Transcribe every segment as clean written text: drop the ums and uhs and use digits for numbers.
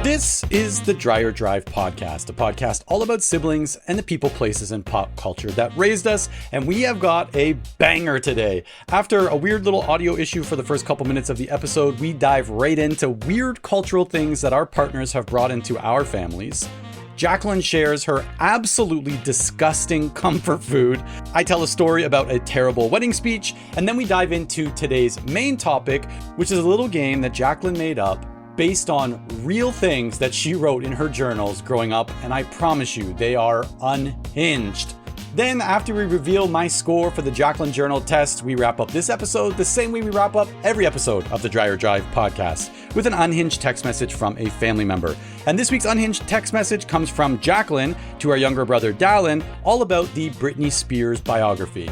This is the Dreyer Drive podcast, a podcast all about siblings and the people, places, and pop culture that raised us, and we have got a banger today. After a weird little audio issue for the first couple minutes of the episode, we dive right into weird cultural things that our partners have brought into our families. Jacqueline shares her absolutely disgusting comfort food. I tell a story about a terrible wedding speech, and then we dive into today's main topic, which is a little game that Jacqueline made up based on real things that she wrote in her journals growing up, and I promise you, they are unhinged. Then, after we reveal my score for the Jacqueline Journal test, we wrap up this episode the same way we wrap up every episode of the Dreyer Drive podcast, with an unhinged text message from a family member. And this week's unhinged text message comes from Jacqueline to our younger brother Dallin, all about the Britney Spears biography.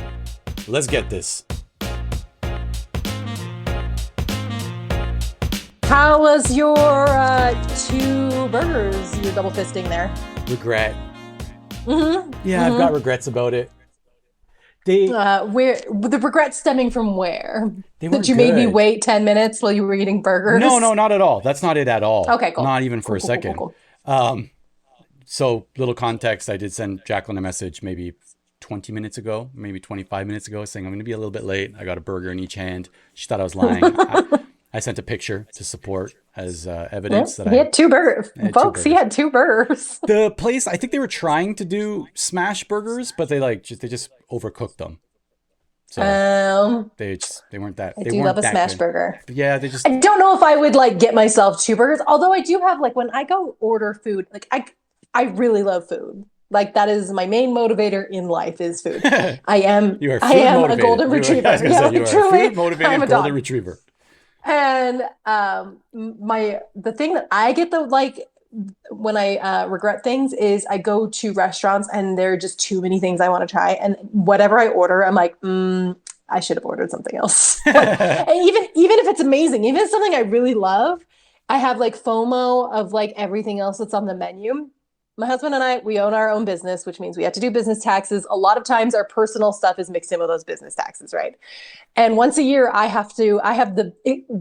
Let's get this. How was your 2 burgers you were double fisting there? Regret. I've got regrets about it. Where the regrets stemming from where? That you good. made me wait 10 minutes while you were eating burgers? No, not at all. That's not it at all. Okay, cool. Not even for a second. Cool. So, little context, I did send Jacqueline a message maybe 20 minutes ago, maybe 25 minutes ago, saying I'm going to be a little bit late. I got a burger in each hand. She thought I was lying. I sent a picture to support as evidence that he had 2 burgers. Folks, he had 2 burgers. The place, I think they were trying to do smash burgers, but they just overcooked them. So they weren't that. I do love a smash burger. Yeah, I don't know if I would get myself 2 burgers, although I do have when I go order food, I really love food. That is my main motivator in life is food. I am a golden retriever. Truly, motivated golden retriever. And the thing that I get when I regret things is I go to restaurants and there are just too many things I want to try, and whatever I order, I'm like, I should have ordered something else. And even if it's amazing, even if it's something I really love, I have FOMO of everything else that's on the menu. My husband and I, we own our own business, which means we have to do business taxes. A lot of times our personal stuff is mixed in with those business taxes, right? And once a year, I have the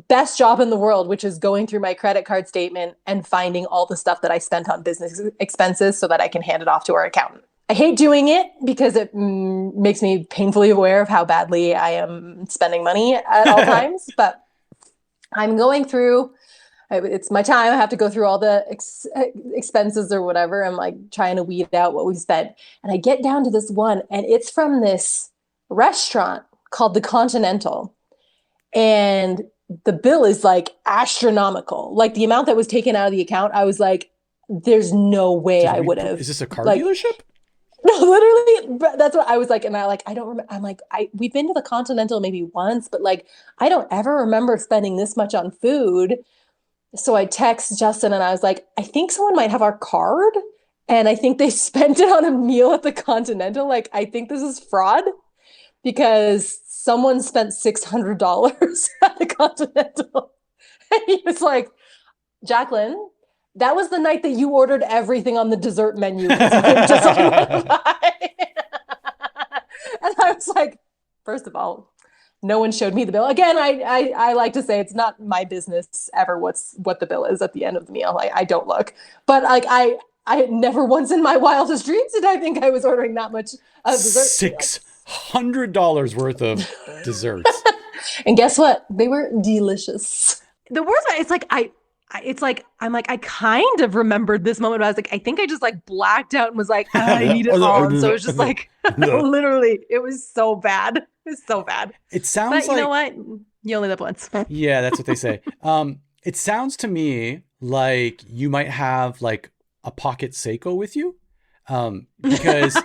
best job in the world, which is going through my credit card statement and finding all the stuff that I spent on business expenses so that I can hand it off to our accountant. I hate doing it because it makes me painfully aware of how badly I am spending money at all times, but I'm going through... It's my time. I have to go through all the expenses or whatever. I'm trying to weed out what we've spent. And I get down to this one, and it's from this restaurant called the Continental. And the bill is astronomical. The amount that was taken out of the account, I was like, there's no way I would have. Is this a car dealership? No, literally, that's what I was like. And I don't remember. I'm we've been to the Continental maybe once, but I don't ever remember spending this much on food. So I text Justin and I was like, I think someone might have our card and I think they spent it on a meal at the Continental. I think this is fraud because someone spent $600 at the Continental. And he was like, Jacqueline, that was the night that you ordered everything on the dessert menu. And I was like, first of all, no one showed me the bill. Again, I like to say it's not my business ever what the bill is at the end of the meal. I don't look. But I never once in my wildest dreams did I think I was ordering that much of dessert. $600 worth of desserts. And guess what? They were delicious. The worst part, I kind of remembered this moment, but I was I think I just blacked out and was I need it all. And so it was just literally, it was so bad. It's so bad. It sounds but you know what? You only live once. Yeah, that's what they say. It sounds to me like you might have a pocket Seiko with you. Because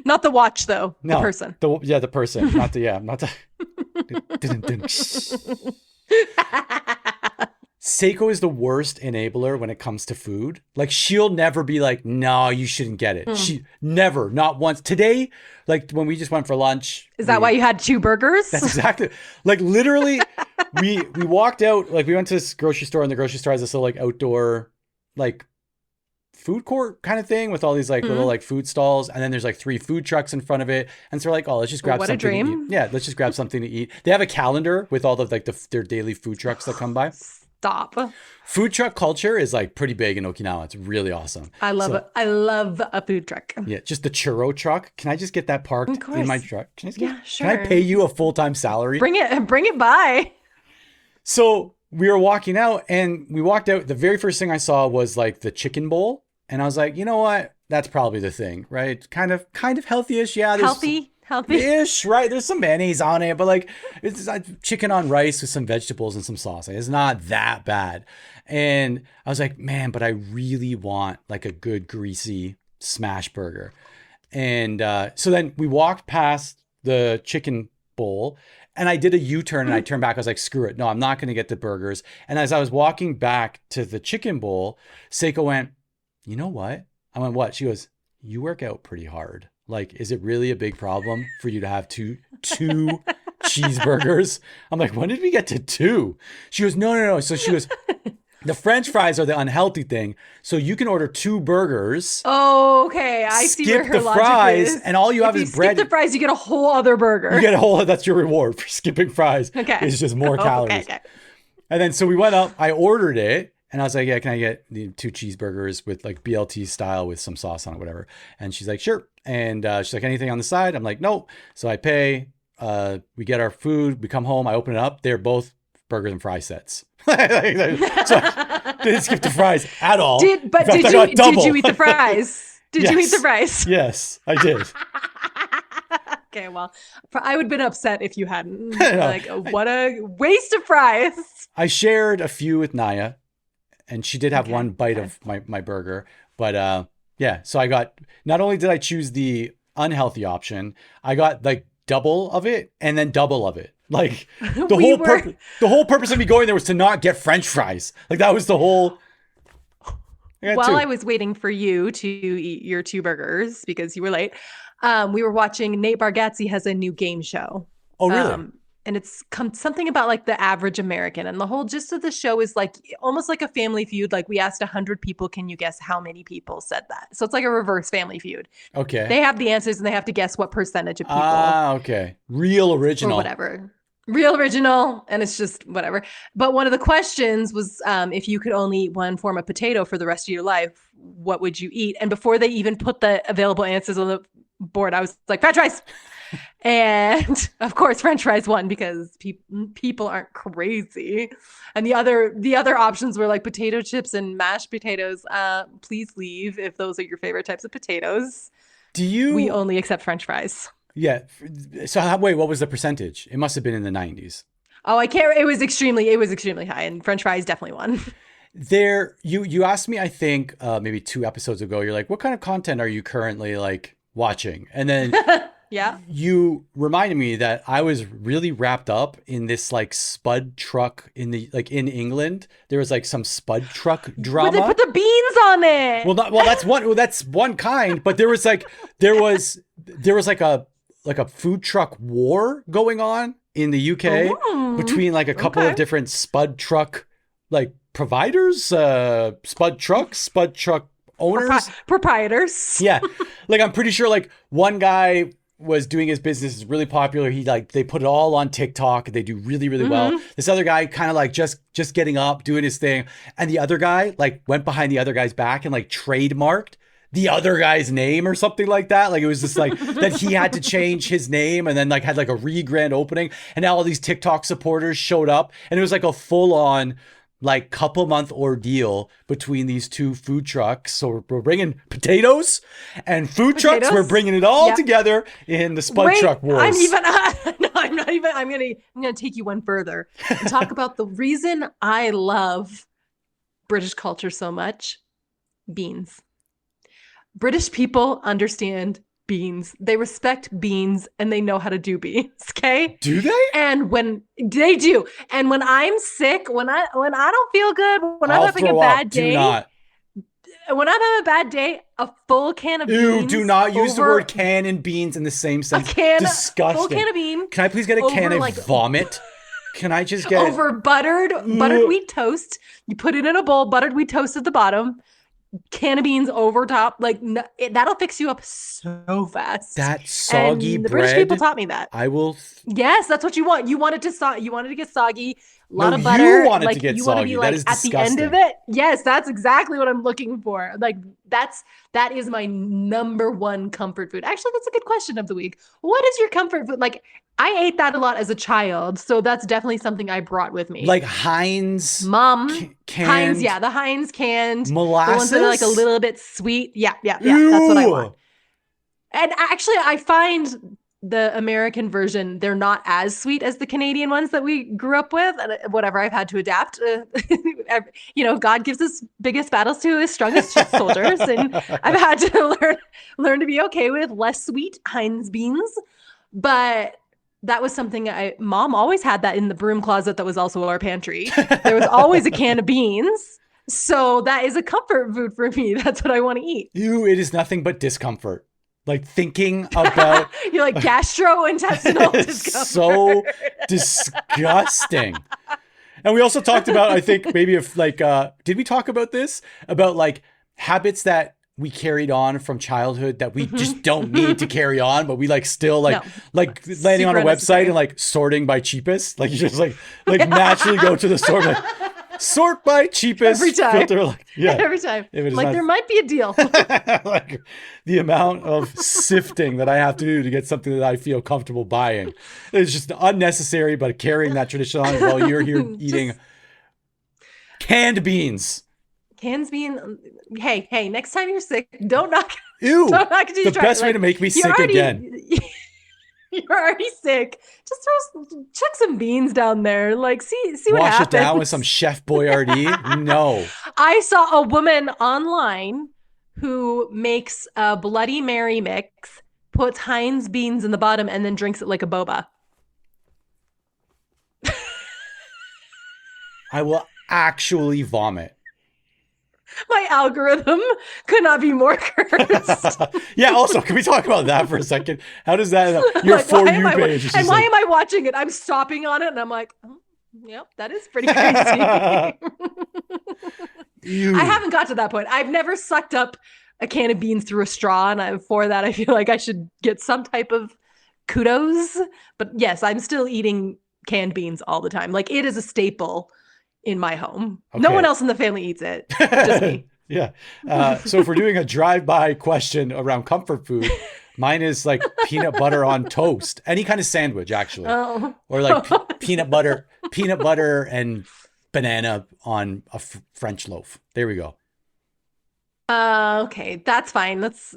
not the watch though. No, the person. The person. Not the Seiko is the worst enabler when it comes to food. She'll never be no, you shouldn't get it. She never, not once. Today, when we just went for lunch. Is that why you had 2 burgers? That's exactly. Literally, we walked out, we went to this grocery store, and the grocery store has this little outdoor food court kind of thing with all these little food stalls, and then there's 3 food trucks in front of it, and so we're oh, let's just grab something to eat. Yeah, let's just grab something to eat. They have a calendar with all of their daily food trucks that come by. Stop. Food truck culture is like pretty big in Okinawa. It's really awesome. I love it. I love a food truck. Yeah, just the churro truck. Can I just get that parked in my truck? Sure. Can I pay you a full-time salary? Bring it by. So we were walking out and we walked out. The very first thing I saw was like the chicken bowl. And I was like, you know what? That's probably the thing, right? Kind of healthy-ish. Yeah. Healthy-ish, right? There's some mayonnaise on it, but like it's like chicken on rice with some vegetables and some sauce. It's not that bad. And I was like, man, but I really want like a good greasy smash burger. And so then we walked past the chicken bowl and I did a U-turn and I turned back. I was like, screw it. No, I'm not going to get the burgers. And as I was walking back to the chicken bowl, Seiko went, you know what? I went, what? She goes, you work out pretty hard. Like, is it really a big problem for you to have two cheeseburgers? I'm like, when did we get to 2? She goes, no. So she goes, the French fries are the unhealthy thing. So you can order 2 burgers. Oh, okay. I see where her logic fries, is. And all you have is bread. Skip the fries, you get a whole other burger. You get that's your reward for skipping fries. Okay. It's just more calories. Okay. And then so we went up, I ordered it. And I was like, yeah, can I get the 2 cheeseburgers with like BLT style with some sauce on it, whatever. And she's like, sure. And she's like, anything on the side? I'm like, no. So I pay, we get our food, we come home, I open it up. They're both burgers and fry sets. So I didn't skip the fries at all. Did you eat the fries? Did you eat the fries? Yes, I did. Okay, well, I would have been upset if you hadn't. Like, what a waste of fries. I shared a few with Naya. And she did have one bite of my burger. But yeah, so I got, not only did I choose the unhealthy option, I got like double of it and then double of it. Like the whole purpose of me going there was to not get French fries. Like that was the whole. While I was waiting for you to eat your 2 burgers because you were late, we were watching Nate Bargatze has a new game show. Oh, really? And it's something about like the average American. And the whole gist of the show is like almost like a Family Feud. Like we asked 100 people, can you guess how many people said that? So it's like a reverse Family Feud. Okay. They have the answers and they have to guess what percentage of people. Ah, okay. Real original. Or whatever. Real original. And it's just whatever. But one of the questions was if you could only eat one form of potato for the rest of your life, what would you eat? And before they even put the available answers on the board, I was like, French fries. And of course, French fries won because people aren't crazy. And the other options were like potato chips and mashed potatoes. Please leave if those are your favorite types of potatoes. We only accept French fries. Yeah. So wait, what was the percentage? It must have been in the 90s. Oh, I can't. It was extremely high, and French fries definitely won. You asked me, I think maybe 2 episodes ago. You're like, what kind of content are you currently like watching? And then. Yeah. You reminded me that I was really wrapped up in this like spud truck in England. There was like some spud truck drama. Where they put the beans on it. That's one kind, but there was like a food truck war going on in the UK between like a couple of different spud truck like providers, spud truck owners, proprietors. Yeah. Like I'm pretty sure like one guy was doing his business, is really popular. They put it all on TikTok and they do really, really well. This other guy kind of like just getting up, doing his thing. And the other guy like went behind the other guy's back and like trademarked the other guy's name or something like that. Like it was just like that he had to change his name and then like had like a re-grand opening. And now all these TikTok supporters showed up and it was like a full on like couple month ordeal between these 2 food trucks. So we're bringing potatoes and food trucks. We're bringing it all together in the spud truck wars. I'm going to take you one further and talk about the reason I love British culture so much. Beans. British people understand beans. They respect beans and they know how to do beans. Okay. Do they? And when they do, and when I'm sick, when I don't feel good, when I'm having a bad day, when I'm having a bad day, a full can of beans. Do not use the word can and beans in the same sense. Disgusting. Full can of beans. Can I please get a can of vomit? Can I just get over buttered wheat toast? You put it in a bowl, buttered wheat toast at the bottom. can of beans over top. Like that'll fix you up so fast. That soggy and the bread. British people taught me that. I will. Yes, that's what you want. You want it to you wanted to get soggy. A lot of you butter. want it to get soggy. That is disgusting. At the end of it. Yes, that's exactly what I'm looking for. Like that is my number one comfort food. Actually, that's a good question of the week. What is your comfort food? Like I ate that a lot as a child, so that's definitely something I brought with me. Like Heinz, canned, Heinz, yeah, the Heinz canned molasses, the ones that are like a little bit sweet. Yeah, that's what I want. And actually, I find the American version, they're not as sweet as the Canadian ones that we grew up with. And whatever, I've had to adapt. God gives us biggest battles to his strongest soldiers, and I've had to learn to be okay with less sweet Heinz beans, but. That was something Mom always had that in the broom closet that was also our pantry. There was always a can of beans. So that is a comfort food for me. That's what I want to eat. It is nothing but discomfort. Like thinking about... You're like gastrointestinal discomfort. So disgusting. And we also talked about, I think maybe if like, did we talk about this? About like habits that we carried on from childhood that we just don't need to carry on, but we like still like landing on a website and like sorting by cheapest. Like you just like naturally go to the store, like sort by cheapest every time. Filter. Like, yeah, every time. Like there might be a deal. Like the amount of sifting that I have to do to get something that I feel comfortable buying is just unnecessary. But carrying that tradition on while you're here eating canned beans. Cans being, hey, next time you're sick, don't knock. Ew, don't knock the best way to make me sick again. You're already sick. Just chuck some beans down there. Like, see what happens. Wash it down with some Chef Boyardee. No. I saw a woman online who makes a Bloody Mary mix, puts Heinz beans in the bottom, and then drinks it like a boba. I will actually vomit. My algorithm could not be more cursed. Yeah, also, can we talk about that for a second? How does that, your For You page is and why am I watching it? I'm stopping on it and I'm like, yep, that is pretty crazy. I haven't got to that point. I've never sucked up a can of beans through a straw, and for that, I feel like I should get some type of kudos. But yes, I'm still eating canned beans all the time. Like, it is a staple in my home. Okay. No one else in the family eats it. Just me. Yeah. So if we're doing a drive-by question around comfort food, mine is like peanut butter on toast. Any kind of sandwich, actually. Oh. Or like peanut butter and banana on a French loaf. There we go. Okay. That's fine. That's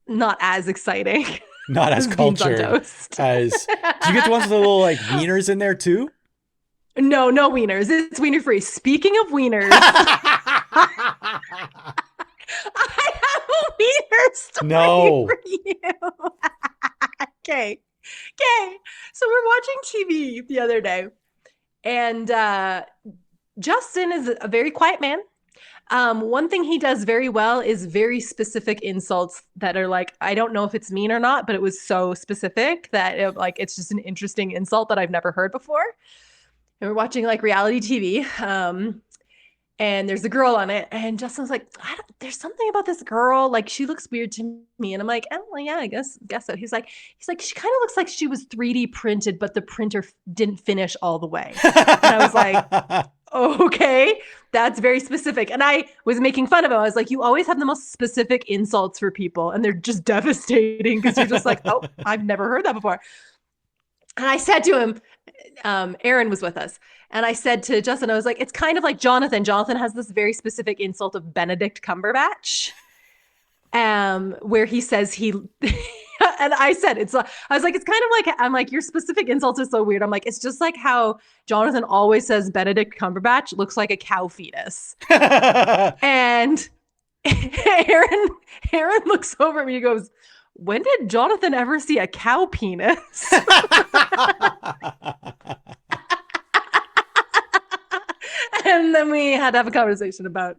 not as exciting. Not as cultured as... Do you get the ones with the little like wieners in there too? No wieners. It's wiener free. Speaking of wieners, I have a wiener story for you. Okay. So we're watching TV the other day, and Justin is a very quiet man. One thing he does very well is very specific insults that are like, I don't know if it's mean or not, but it was so specific that it's just an interesting insult that I've never heard before. And we're watching like reality TV, and there's a girl on it, and Justin's like, there's something about this girl, like she looks weird to me, and I'm like, oh well, yeah, I guess so. He's like, she kind of looks like she was 3D printed, but the printer didn't finish all the way. And I was like, okay, that's very specific. And I was making fun of him. I was like, you always have the most specific insults for people, and they're just devastating because you're just like, oh, I've never heard that before. And I said to him, Aaron was with us, and I said to Justin, I was like, it's kind of like Jonathan. Jonathan has this very specific insult of Benedict Cumberbatch, where he says he, and I said, I was like, it's kind of like, I'm like, your specific insults are so weird. I'm like, it's just like how Jonathan always says Benedict Cumberbatch looks like a cow fetus. And Aaron looks over at me and goes, when did Jonathan ever see a cow penis? And then we had to have a conversation about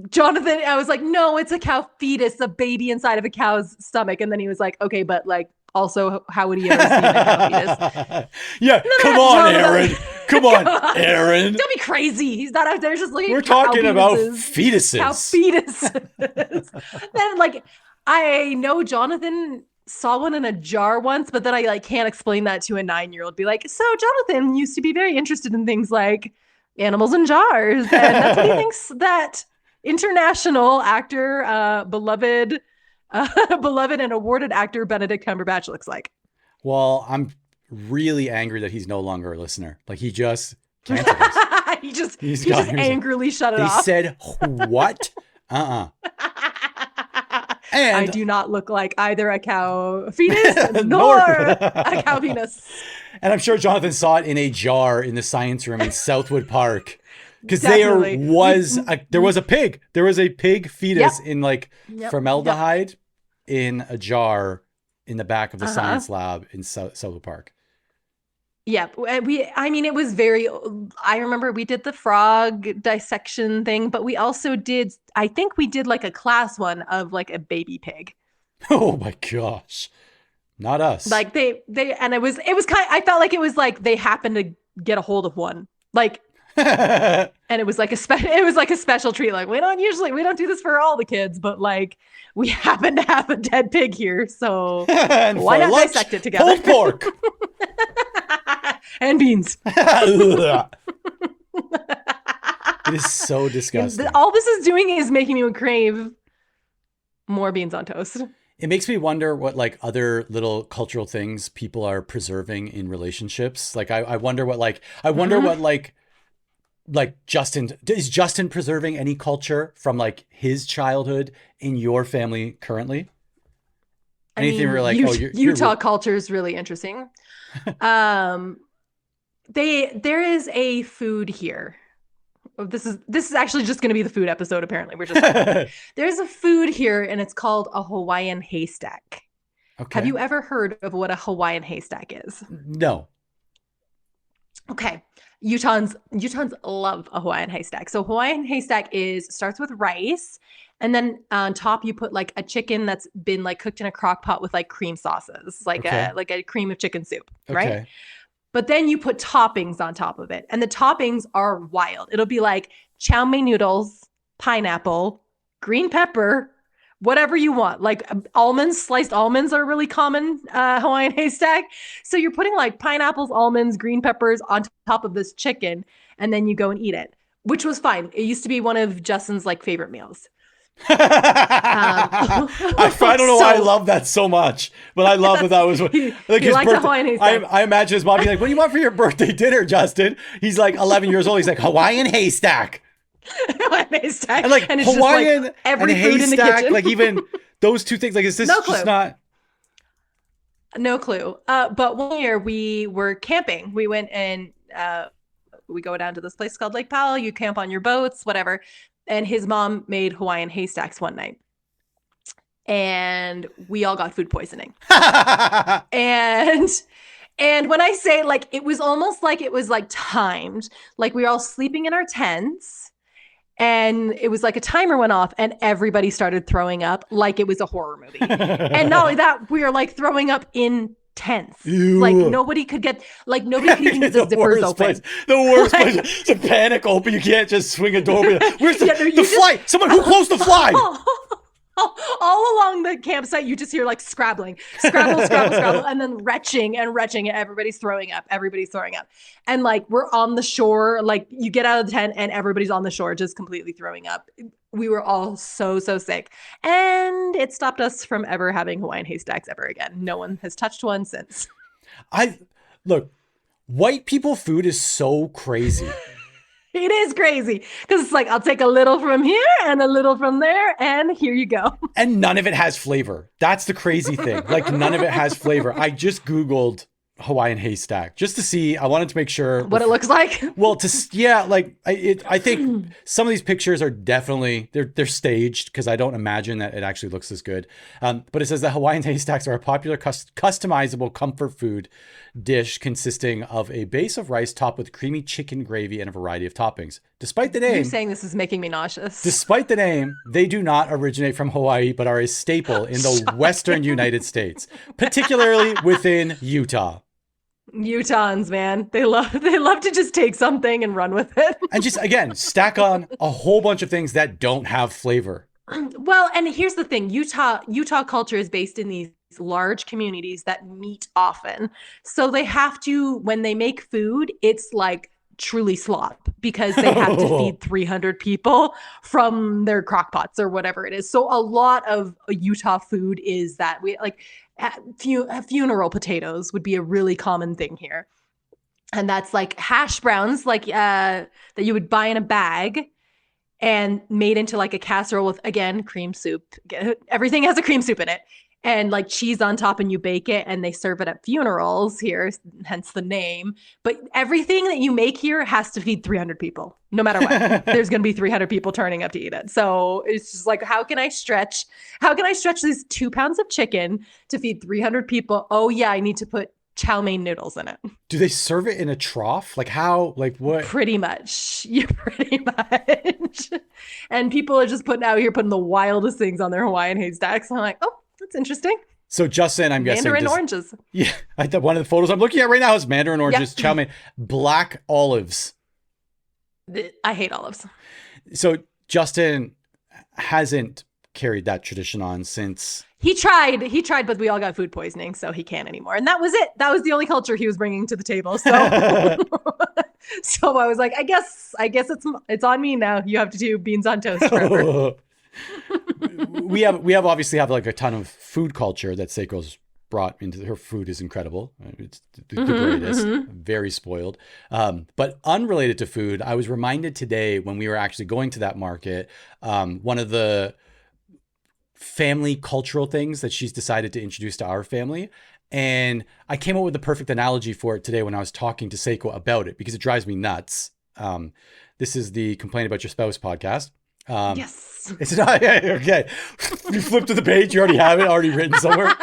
Jonathan. I was like, no, it's a cow fetus, a baby inside of a cow's stomach. And then he was like, okay, but like, also, how would he ever see a cow fetus? Yeah, come on, Aaron. Come on, Aaron. Don't be crazy. He's not out there just looking We're at cow talking about penises. fetuses. Cow fetuses. Then, like, I know Jonathan saw one in a jar once, but then I like can't explain that to a 9-year-old. Be like, so Jonathan used to be very interested in things like animals in jars, and that's what he thinks that international actor, beloved and awarded actor Benedict Cumberbatch looks like. Well, I'm really angry that he's no longer a listener. Like, he just canceled us. he just angrily shut it off. He said, what? And I do not look like either a cow fetus nor a cow penis. And I'm sure Jonathan saw it in a jar in the science room in Southwood Park. Because there was a pig. There was a pig fetus in formaldehyde in a jar in the back of the science lab in Southwood Park. Yep. It was I remember we did the frog dissection thing, but we also did like a class one of like a baby pig. Oh my gosh. Not us. Like and it was I felt like it was like they happened to get a hold of one. Like, and it was like a special treat. Like, we don't do this for all the kids, but like we happen to have a dead pig here. So why not dissect it together? Pulled pork. And beans. It is so disgusting. All this is doing is making me crave more beans on toast. It makes me wonder what like other little cultural things people are preserving in relationships. Like I wonder what Justin, is Justin preserving any culture from like his childhood in your family currently? Anything where like, Utah culture is really interesting. There is a food here. This is actually just going to be the food episode. Apparently, we're just there's a food here, and it's called a Hawaiian haystack. Okay. Have you ever heard of what a Hawaiian haystack is? No. Okay. Utahns love a Hawaiian haystack. So Hawaiian haystack starts with rice, and then on top you put like a chicken that's been like cooked in a crock pot with like cream sauces, like a cream of chicken soup, right? Okay. But then you put toppings on top of it, and the toppings are wild. It'll be like chow mein noodles, pineapple, green pepper, whatever you want. Like almonds, sliced almonds are really common Hawaiian haystack. So you're putting like pineapples, almonds, green peppers on top of this chicken, and then you go and eat it, which was fine. It used to be one of Justin's like favorite meals. I don't know why I love that so much, but I love that was like his birthday. I imagine his mom being like, "What do you want for your birthday dinner, Justin?" He's like 11 years old. He's like, Hawaiian haystack. Hawaiian haystack. And like and it's Hawaiian just, like, every and food haystack, in the kitchen. like even those two things. Like, is this just not? No clue. But one year we were camping. We went and we go down to this place called Lake Powell. You camp on your boats, whatever. And his mom made Hawaiian haystacks one night. And we all got food poisoning. And when I say like, it was almost like it was like timed. Like we were all sleeping in our tents and it was like a timer went off and everybody started throwing up like it was a horror movie. And not only that, we were like throwing up in tents. Ew. Like nobody could even get the zippers open. Place. The worst place to panic open. You can't just swing a door. Where's the fly? Someone who closed the fly. All along the campsite, you just hear like scrabbling, scrabble, and then retching, and everybody's throwing up. And like we're on the shore, like you get out of the tent and everybody's on the shore just completely throwing up. We were all so sick. And it stopped us from ever having Hawaiian haystacks ever again. No one has touched one since. Look, white people food is so crazy. It is crazy because it's like, I'll take a little from here and a little from there and here you go. And none of it has flavor. That's the crazy thing. Like none of it has flavor. I just Googled Hawaiian haystack just to see. I wanted to make sure what it looks like. Well, I think some of these pictures are definitely they're staged because I don't imagine that it actually looks as good. But it says the Hawaiian haystacks are a popular customizable comfort food dish consisting of a base of rice topped with creamy chicken gravy and a variety of toppings. Despite the name, you saying this is making me nauseous. Despite the name, they do not originate from Hawaii, but are a staple in the western United States, particularly within Utah. Utahns, man. They love to just take something and run with it. And just, again, stack on a whole bunch of things that don't have flavor. Well, and here's the thing. Utah culture is based in these large communities that meet often. So they have to, when they make food, it's like truly slop because they have to feed 300 people from their crock pots or whatever it is. So a lot of Utah food is that we like funeral potatoes would be a really common thing here. And that's like hash browns, like that you would buy in a bag and made into like a casserole with, again, cream soup. Everything has a cream soup in it. And like cheese on top, and you bake it, and they serve it at funerals here, hence the name. But everything that you make here has to feed 300 people, no matter what. There's going to be 300 people turning up to eat it. So it's just like, how can I stretch these 2 pounds of chicken to feed 300 people? Oh yeah, I need to put chow mein noodles in it. Do they serve it in a trough? Like how, like what? Pretty much. Yeah, pretty much. And people are just putting the wildest things on their Hawaiian haystacks. I'm like, oh, that's interesting. So Justin, I'm guessing. Mandarin oranges. Yeah. I thought one of the photos I'm looking at right now is mandarin oranges, chow mein, black olives. I hate olives. So Justin hasn't carried that tradition on since. He tried, but we all got food poisoning, so he can't anymore. And that was it. That was the only culture he was bringing to the table. So, so I was like, I guess it's on me now. You have to do beans on toast forever. we obviously have like a ton of food culture that Seiko's brought into. Her food is incredible. It's the greatest. Very spoiled. But unrelated to food, I was reminded today when we were actually going to that market, one of the family cultural things that she's decided to introduce to our family. And I came up with the perfect analogy for it today when I was talking to Seiko about it, because it drives me nuts. This is the Complain About Your Spouse podcast. Yes. It's not okay. You flip to the page, you already have it already written somewhere.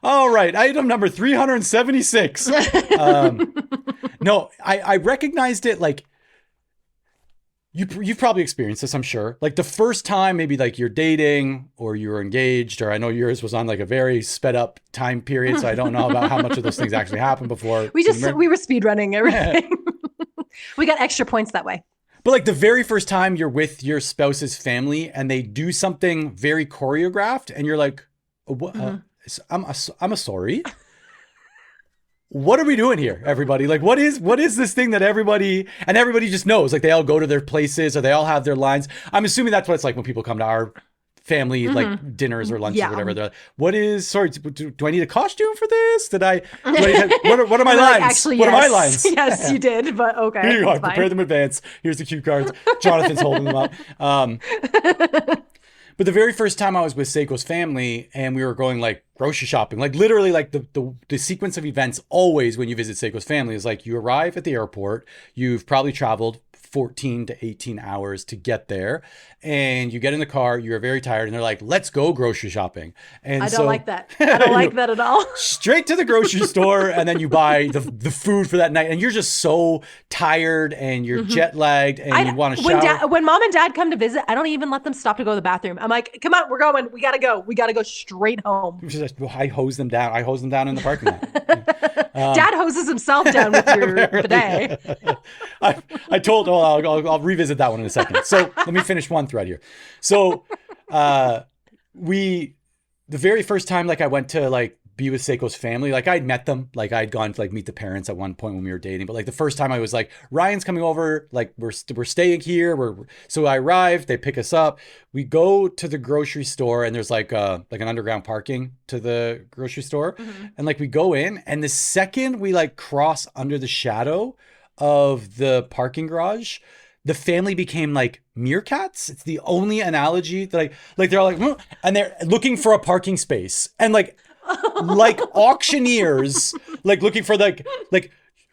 All right, item number 376. No, I recognized it. Like you've probably experienced this, I'm sure. Like the first time, maybe like you're dating or you were engaged, or I know yours was on like a very sped up time period, so I don't know about how much of those things actually happened before. We were speed running everything. We got extra points that way. But like the very first time you're with your spouse's family and they do something very choreographed and you're like, what? I'm sorry. What are we doing here, everybody? Like, what is this thing that everybody just knows? Like they all go to their places or they all have their lines. I'm assuming that's what it's like when people come to our family, like dinners or lunches or whatever. They're like, do I need a costume for this? What are my lines? Actually, what yes. are my lines? Yes, you did, but okay. Here you are. Prepare them in advance. Here's the cue cards. Jonathan's holding them up. But the very first time I was with Seiko's family and we were going like grocery shopping, like literally like the sequence of events always when you visit Seiko's family is like you arrive at the airport, you've probably traveled 14 to 18 hours to get there, and you get in the car, you're very tired, and they're like, let's go grocery shopping. And I don't like that. I don't like that at all. Straight to the grocery store, and then you buy the food for that night, and you're just so tired and you're jet lagged and you want to shower. When mom and dad come to visit, I don't even let them stop to go to the bathroom. I'm like, come on, we're going. We gotta go. We gotta go straight home. I hose them down. I hose them down in the parking lot. Dad hoses himself down with your bidet. I told. Well, I'll revisit that one in a second. So let me finish one thread here. So the very first time like I went to like be with Seiko's family, like I'd met them, like I'd gone to like meet the parents at one point when we were dating, but like the first time I was like, Ryan's coming over, like we're staying here. So I arrived, they pick us up, we go to the grocery store, and there's like an underground parking to the grocery store. And like we go in, and the second we like cross under the shadow of the parking garage, the family became like meerkats. It's the only analogy that they're all like, and they're looking for a parking space, and like auctioneers, like looking for like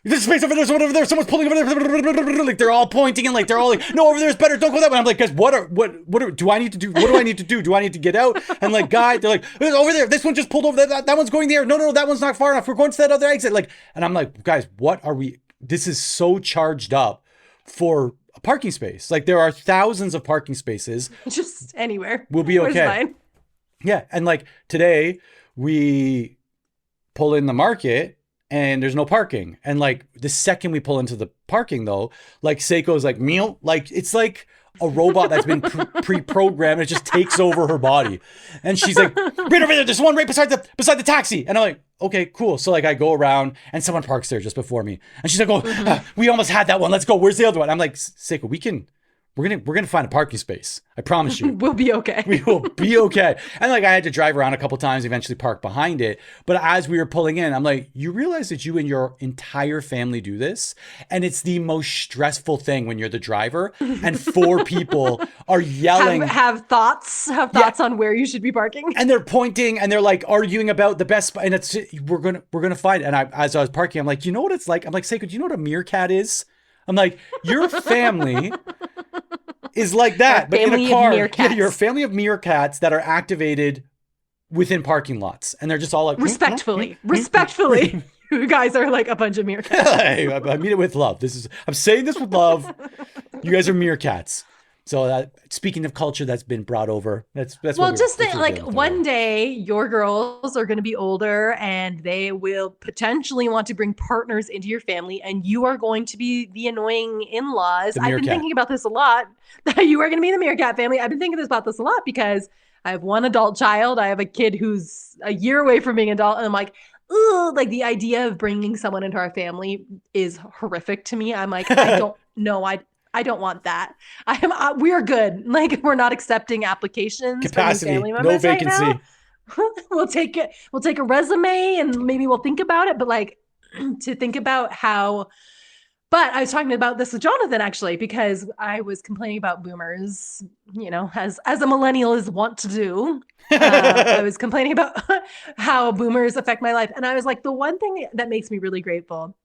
this space over there, someone over there, someone's pulling over there, like they're all pointing and like they're all like, no, over there is better, don't go that way. I'm like, guys, what do I need to do? What do I need to do? Do I need to get out? And like, guy, they're like, over there, this one just pulled over, that one's going there. No, that one's not far enough. We're going to that other exit. Like, and I'm like, guys, what are we? This is so charged up for a parking space. Like there are thousands of parking spaces. Just anywhere. We'll be okay. Fine. Yeah. And like today we pull in the market and there's no parking. And like the second we pull into the parking though, like Seiko's like meal, like it's like a robot that's been pre-programmed. It just takes over her body. And she's like, right over there, there's one right beside the taxi. And I'm like, okay, cool. So like I go around and someone parks there just before me. And she's like, oh, we almost had that one. Let's go. Where's the other one? I'm like, Seiko, we're gonna find a parking space. I promise you. We'll be okay. We will be okay. And like I had to drive around a couple times, eventually park behind it. But as we were pulling in, I'm like, you realize that you and your entire family do this? And it's the most stressful thing when you're the driver and 4 people are yelling. Have thoughts on where you should be parking. And they're pointing and they're like arguing about the best spot. And it's we're gonna find it. And as I was parking, I'm like, you know what it's like? I'm like, Seiko, do you know what a meerkat is? I'm like, your family is like that, but in a car. You're a family of meerkats that are activated within parking lots, and they're just all like respectfully. You guys are like a bunch of meerkats. Hey, I mean it with love. I'm saying this with love. You guys are meerkats. So speaking of culture that's been brought over, that's well, just think like one day your girls are going to be older and they will potentially want to bring partners into your family, and you are going to be the annoying in-laws. I've been thinking about this a lot. That you are going to be the meerkat family. I've been thinking about this a lot because I have one adult child. I have a kid who's a year away from being an adult, and I'm like, ooh, like the idea of bringing someone into our family is horrific to me. I'm like, I don't know. I don't want that. We're good. Like we're not accepting applications. Capacity, no vacancy. Right now. We'll take a resume and maybe we'll think about it. But like to think about how. But I was talking about this with Jonathan actually because I was complaining about boomers. You know, as a millennial is wont to do. I was complaining about how boomers affect my life, and I was like, the one thing that makes me really grateful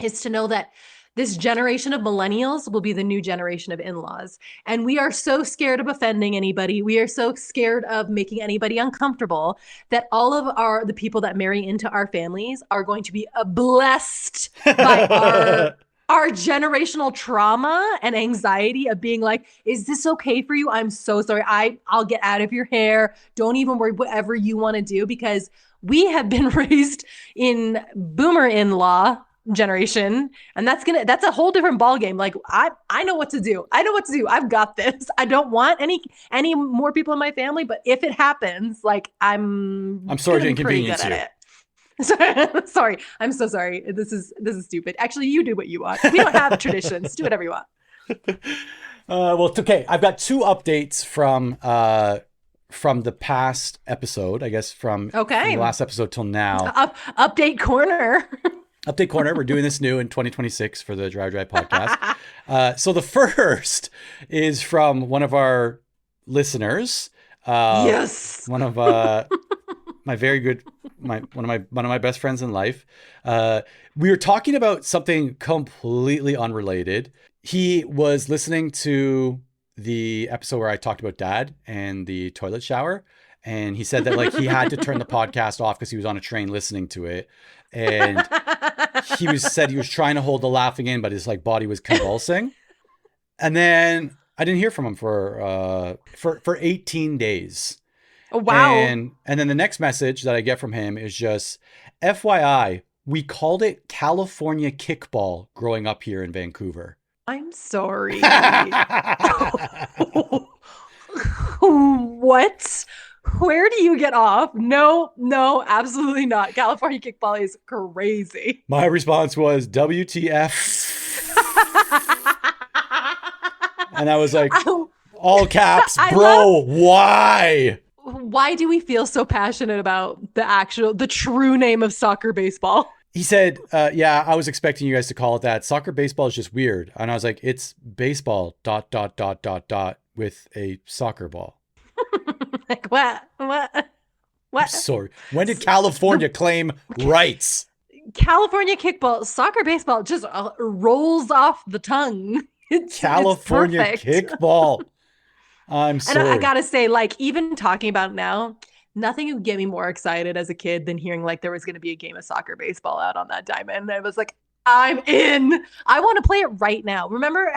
is to know that this generation of millennials will be the new generation of in-laws. And we are so scared of offending anybody. We are so scared of making anybody uncomfortable that all of the people that marry into our families are going to be blessed by our generational trauma and anxiety of being like, is this okay for you? I'm so sorry. I'll get out of your hair. Don't even worry, whatever you want to do, because we have been raised in boomer in-law generation, and that's a whole different ball game. Like I know what to do. I've got this. I don't want any more people in my family, but if it happens, like I'm sorry to inconvenience you. Sorry, I'm so sorry. This is stupid. Actually, you do what you want. We don't have traditions. Do whatever you want. Well, it's okay. I've got 2 updates from the past episode, I guess from the last episode till now. Update corner. Update corner. We're doing this new in 2026 for the Dreyer Drive podcast. So the first is from one of our listeners. Yes. One of my very good, one of my best friends in life. We were talking about something completely unrelated. He was listening to the episode where I talked about dad and the toilet shower. And he said that like he had to turn the podcast off because he was on a train listening to it. And said he was trying to hold the laughing in, but his like body was convulsing. And then I didn't hear from him for 18 days. Oh, wow. And then the next message that I get from him is just, FYI, we called it California kickball growing up here in Vancouver. I'm sorry. What? Where do you get off? No, absolutely not. California kickball is crazy. My response was WTF. And I was like, all caps, bro, why? Why do we feel so passionate about the true name of soccer baseball? He said, yeah, I was expecting you guys to call it that. Soccer baseball is just weird. And I was like, it's baseball ... with a soccer ball. Like what? I'm sorry. When did California claim rights? California kickball, soccer baseball just rolls off the tongue. California kickball. I'm sorry. And I gotta say, like, even talking about it now, nothing would get me more excited as a kid than hearing like there was going to be a game of soccer baseball out on that diamond. I was like, I'm in. I want to play it right now. Remember,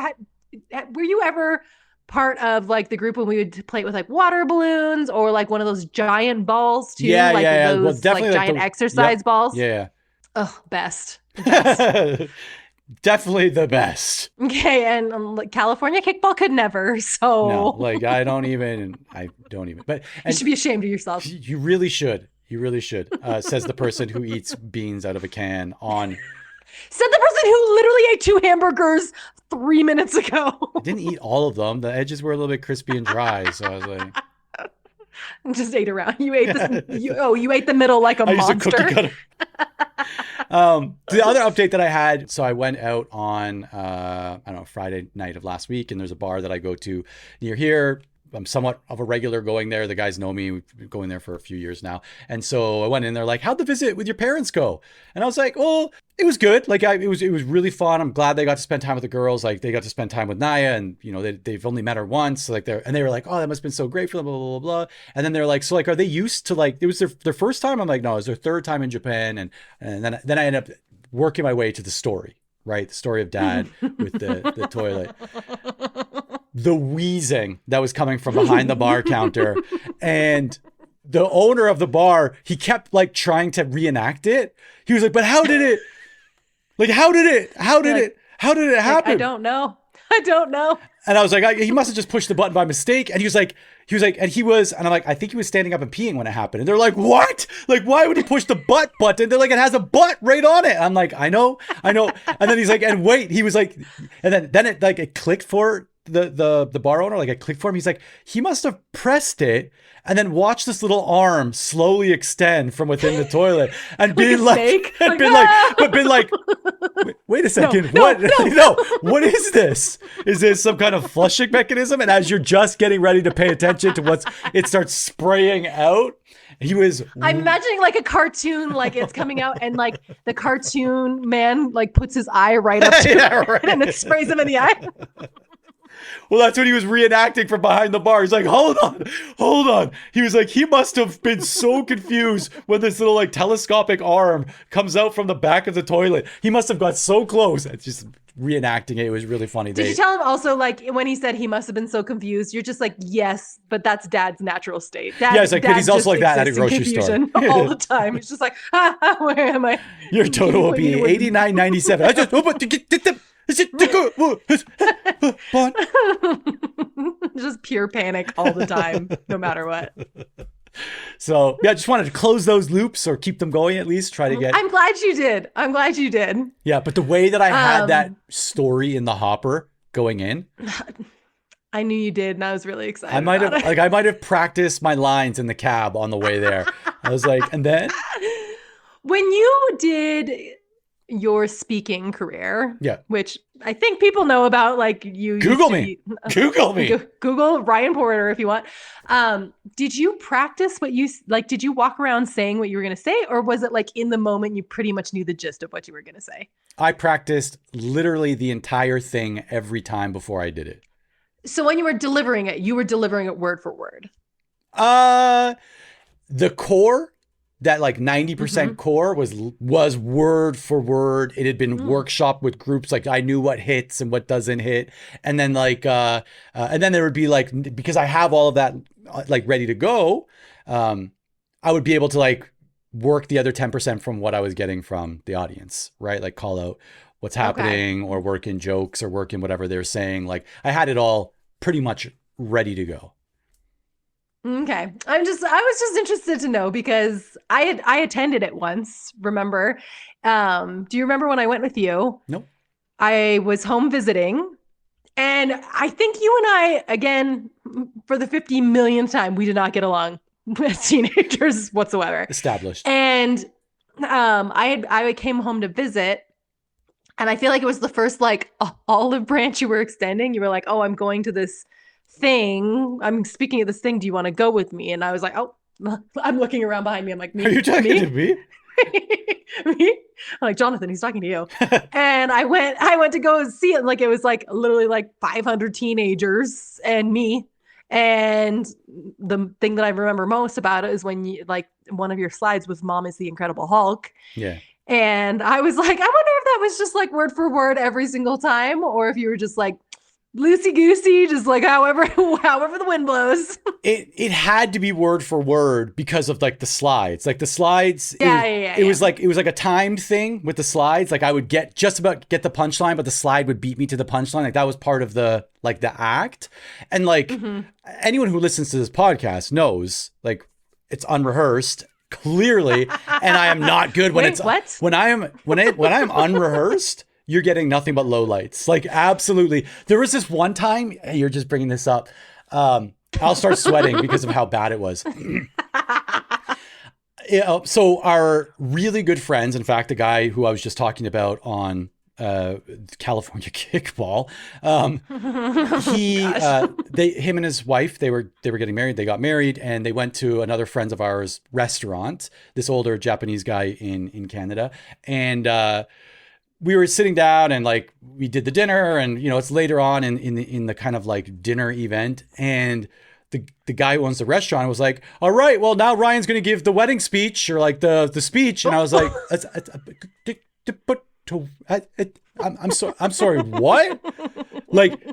were you ever part of like the group when we would play it with like water balloons or like one of those giant balls too? Yeah, like yeah. Those well, definitely like giant exercise balls. Yeah. Oh, best. Best. Definitely the best. Okay, and California kickball could never. So No, like I don't even. But you should be ashamed of yourself. you really should. You really should. Says the person who eats beans out of a can on. Said the person who literally ate 2 hamburgers 3 minutes ago. I didn't eat all of them. The edges were a little bit crispy and dry, so I was like, Just ate around. You ate this. You ate the middle like a monster. Used a cookie cutter. The other update that I had, so I went out on I don't know, Friday night of last week, and there's a bar that I go to near here. I'm somewhat of a regular going there. The guys know me. We've been going there for a few years now. And so I went in there like, how'd the visit with your parents go? And I was like, well, it was good. Like it was really fun. I'm glad they got to spend time with the girls. Like they got to spend time with Naya, and you know, they've only met her once. Like they were like, oh, that must've been so great for them, blah, blah, blah, blah. And then they're like, so like, are they used to like, it was their first time? I'm like, no, it was their third time in Japan. And then I ended up working my way to the story, right? The story of dad with the toilet. The wheezing that was coming from behind the bar counter, and the owner of the bar, he kept like trying to reenact it. He was like, but how did it happen? I don't know. And I was like, he must have just pushed the button by mistake. And he was like, and I'm like, I think he was standing up and peeing when it happened. And they're like, what? Like, why would he push the butt button? They're like, it has a butt right on it. I'm like, I know. And then he's like, and wait, he was like, and then it clicked for the bar owner. Like I clicked for him. He's like, he must have pressed it and then watched this little arm slowly extend from within the toilet and been like, wait a second. No, what is this? Is this some kind of flushing mechanism? And as you're just getting ready to pay attention to it starts spraying out. I'm imagining like a cartoon, like it's coming out and like the cartoon man like puts his eye right up to it and it sprays him in the eye. Well, that's what he was reenacting from behind the bar. He's like, hold on. He was like, he must have been so confused when this little like telescopic arm comes out from the back of the toilet. He must have got so close. It's just reenacting it. It was really funny. Did you tell him also, like, when he said he must have been so confused, you're just like, yes, but that's dad's natural state. Yeah, it's like, but he's also like that at a grocery store. All the time. It's just like, where am I? Your total will be $89.97. I just, just pure panic all the time, no matter what. So yeah, just wanted to close those loops or keep them going at least. Try to get. I'm glad you did. Yeah, but the way that I had that story in the hopper going in, I knew you did, and I was really excited. I might have practiced my lines in the cab on the way there. I was like, and then when you did your speaking career, which I think people know about, like you Google me. Google Ryan Porter if you want. Did you practice what you like? Did you walk around saying what you were going to say, or was it like in the moment you pretty much knew the gist of what you were going to say? I practiced literally the entire thing every time before I did it. So when you were delivering it, word for word. The core, that like 90% core was word for word. It had been workshopped with groups. Like I knew what hits and what doesn't hit. And then like, and then there would be like, because I have all of that like ready to go, I would be able to like work the other 10% from what I was getting from the audience, right? Like call out what's happening or work in jokes or work in whatever they're saying. Like I had it all pretty much ready to go. Okay. I was just interested to know because I attended it once, remember? Do you remember when I went with you? Nope. I was home visiting, and I think you and I, again, for the 50 millionth time, we did not get along as teenagers whatsoever. Established. And I came home to visit, and I feel like it was the first like olive branch you were extending. You were like, oh, I'm going to this thing. I'm speaking of this thing. Do you want to go with me? And I was like, oh, I'm looking around behind me. I'm like, me? Are you talking to me? Me? I'm like, Jonathan, he's talking to you. And I went to go see it. Like it was like literally like 500 teenagers and me. And the thing that I remember most about it is when you like one of your slides was Mom is the Incredible Hulk. Yeah. And I was like, I wonder if that was just like word for word every single time, or if you were just like, loosey goosey, just like however the wind blows. It had to be word for word because of like the slides. Like the slides, Yeah. It was like a timed thing with the slides. Like I would just about get the punchline, but the slide would beat me to the punchline. Like that was part of the act. And like anyone who listens to this podcast knows, like it's unrehearsed clearly, and I am not good when when I'm unrehearsed. You're getting nothing but lowlights. Like, absolutely. There was this one time, you're just bringing this up. I'll start sweating because of how bad it was. So our really good friends, in fact, the guy who I was just talking about on California Kickball, him and his wife, they were getting married. They got married and they went to another friends of ours restaurant, this older Japanese guy in Canada. And, we were sitting down and like we did the dinner, and you know it's later on in the kind of like dinner event, and the guy who owns the restaurant was like, all right, well now Ryan's going to give the wedding speech, or like the speech, and I was like, I'm sorry, what? Like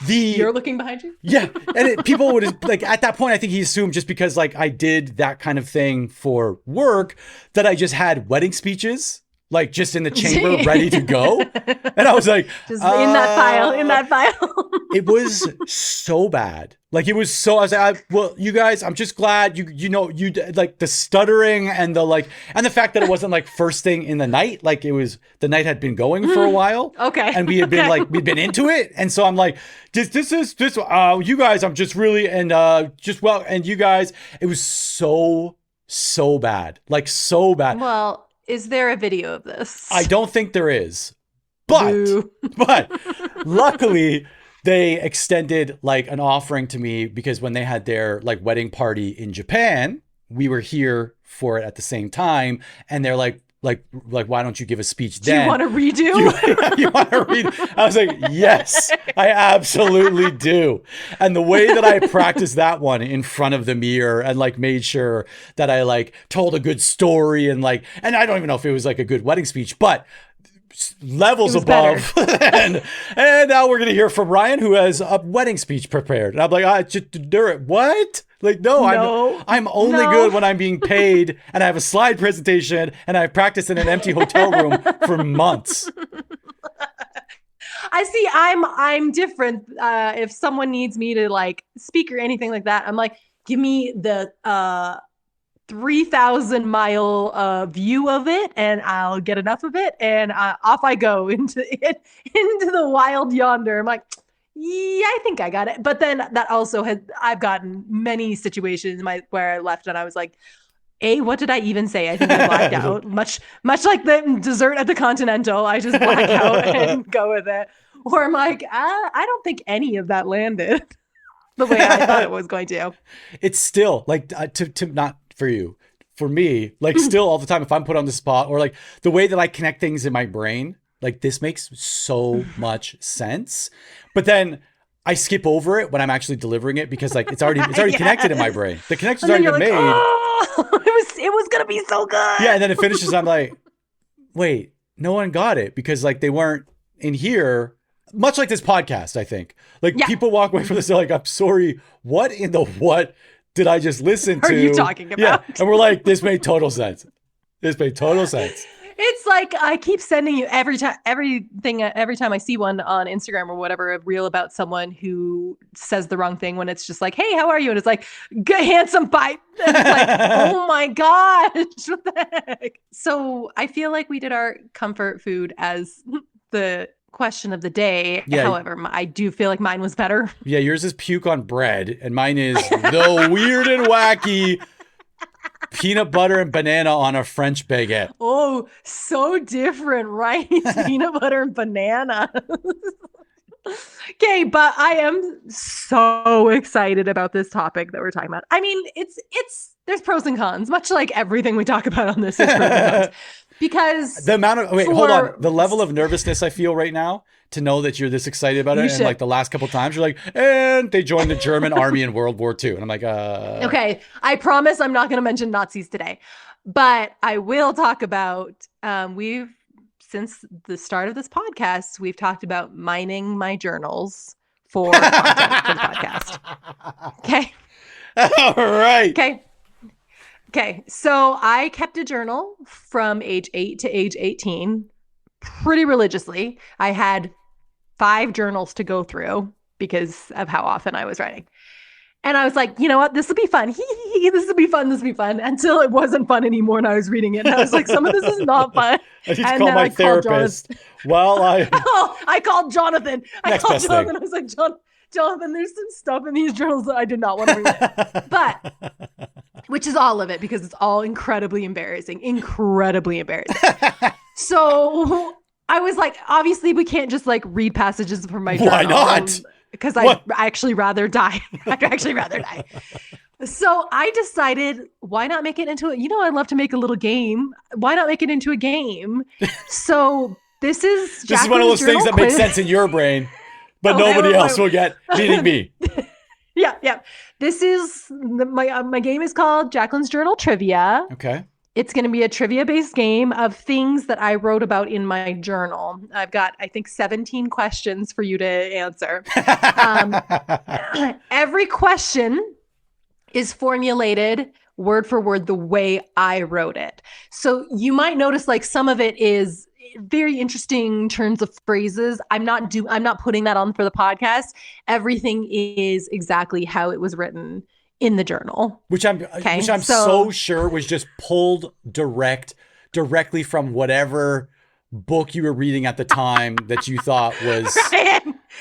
you're looking behind you? Yeah. And people would like, at that point, I think he assumed just because like I did that kind of thing for work that I just had wedding speeches like just in the chamber ready to go. And I was like, just in that file. It was so bad. Like it was so, I was like, well, you guys, I'm just glad you know, you like the stuttering and the fact that it wasn't like first thing in the night. Like it was, the night had been going for a while. Okay. And we had been we'd been into it. And so I'm like, you guys, I'm just really, and and you guys, it was so bad. Like so bad. Well, is there a video of this? I don't think there is, but luckily they extended like an offering to me because when they had their like wedding party in Japan, we were here for it at the same time. And they're like, why don't you give a speech then? Do you want to redo? You want to read? I was like, yes, I absolutely do. And the way that I practiced that one in front of the mirror and like made sure that I like told a good story and I don't even know if it was like a good wedding speech, but levels above. and now we're going to hear from Ryan, who has a wedding speech prepared. And I'm like, what? Like, no. I'm only good when I'm being paid and I have a slide presentation and I've practiced in an empty hotel room for months. I see. I'm different. If someone needs me to like speak or anything like that, I'm like, give me the 3,000-mile view of it, and I'll get enough of it, and off I go into the wild yonder. I'm like, yeah, I think I got it. But then that also I've gotten many situations where I left and I was like, what did I even say? I think I blacked out. Much like the dessert at the Continental, I just black out and go with it. Or I'm like, I don't think any of that landed the way I thought it was going to. It's still like to not for you, for me, like still all the time if I'm put on the spot or like the way that I connect things in my brain, like this makes so much sense. But then I skip over it when I'm actually delivering it because like it's already connected in my brain. The connection's already been made. Oh, it was gonna be so good. Yeah, and then it finishes. I'm like, wait, no one got it because like they weren't in here. Much like this podcast, I think. Like people walk away from this, they're like, I'm sorry, what in the what did I just listen to? Are you talking about? Yeah, and we're like, this made total sense. This made total sense. It's like I keep sending you every time I see one on Instagram or whatever, a reel about someone who says the wrong thing when it's just like, hey, how are you? And it's like, handsome pipe. And it's like, oh my gosh, what the heck? So I feel like we did our comfort food as the question of the day. Yeah. However, I do feel like mine was better. Yeah, yours is puke on bread, and mine is the weird and wacky peanut butter and banana on a French baguette. Oh, so different, right? Peanut butter and banana. Okay, but I am so excited about this topic that we're talking about. I mean, there's pros and cons, much like everything we talk about on this is pros and cons. Because the amount of hold on, the level of nervousness I feel right now to know that you're this excited about it, and like the last couple times you're like, and they joined the German army in World War II, and I'm like, okay, I promise I'm not going to mention Nazis today, but I will talk about we've since the start of this podcast, we've talked about mining my journals for content for the podcast. Okay. All right. Okay. So I kept a journal from age 8 to age 18 pretty religiously. I had 5 journals to go through because of how often I was writing. And I was like, you know what? This will be fun. This will be fun. This will be fun. Until it wasn't fun anymore. And I was reading it. And I was like, some of this is not fun. I need to call my therapist. I called Jonathan. I was like, Jonathan, there's some stuff in these journals that I did not want to read. But, which is all of it, because it's all incredibly embarrassing. So I was like, obviously we can't just like read passages from my journal. Why not? Because I'd actually rather die. So I decided, why not make it into I'd love to make a little game. Why not make it into a game? So this is one of those things that makes sense in your brain, but nobody else will get, meaning me. Yeah. This is my game is called Jacqueline's Journal Trivia. Okay. It's going to be a trivia-based game of things that I wrote about in my journal. I've got, I think, 17 questions for you to answer. Every question is formulated word for word the way I wrote it. So you might notice like some of it is very interesting turns of phrases. I'm not putting that on for the podcast. Everything is exactly how it was written in the journal, which I'm so sure was just pulled directly from whatever book you were reading at the time that you thought was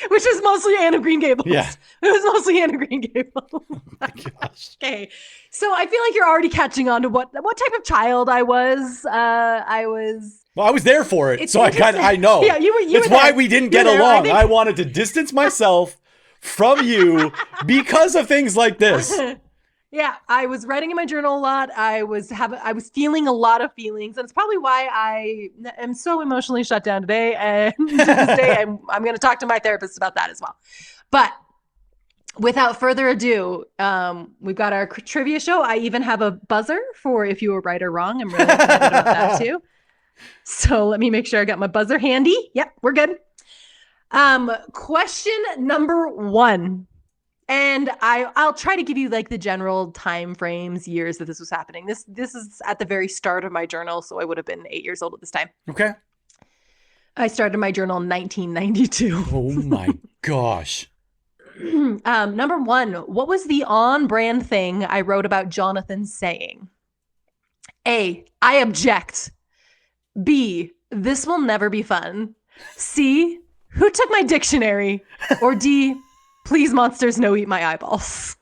which is mostly Anne of Green Gables. Yeah, it was mostly Anne of Green Gables. Oh my gosh. Okay, so I feel like you're already catching on to what type of child I was. Well, I was there for it, so I know. Yeah, you were. It's why we didn't get along. I wanted to distance myself from you because of things like this. Yeah, I was writing in my journal a lot. I was feeling a lot of feelings, and it's probably why I am so emotionally shut down today. And to this day, I'm going to talk to my therapist about that as well. But without further ado, we've got our trivia show. I even have a buzzer for if you were right or wrong. I'm really excited about that too. So let me make sure I got my buzzer handy. Yep, we're good. Question number 1. And I'll try to give you like the general time frames, years that this was happening. This is at the very start of my journal, so I would have been 8 years old at this time. Okay. I started my journal in 1992. Oh my gosh. Number 1, what was the on-brand thing I wrote about Jonathan saying? A, I object. B, this will never be fun. C, who took my dictionary? Or D, please monsters no eat my eyeballs.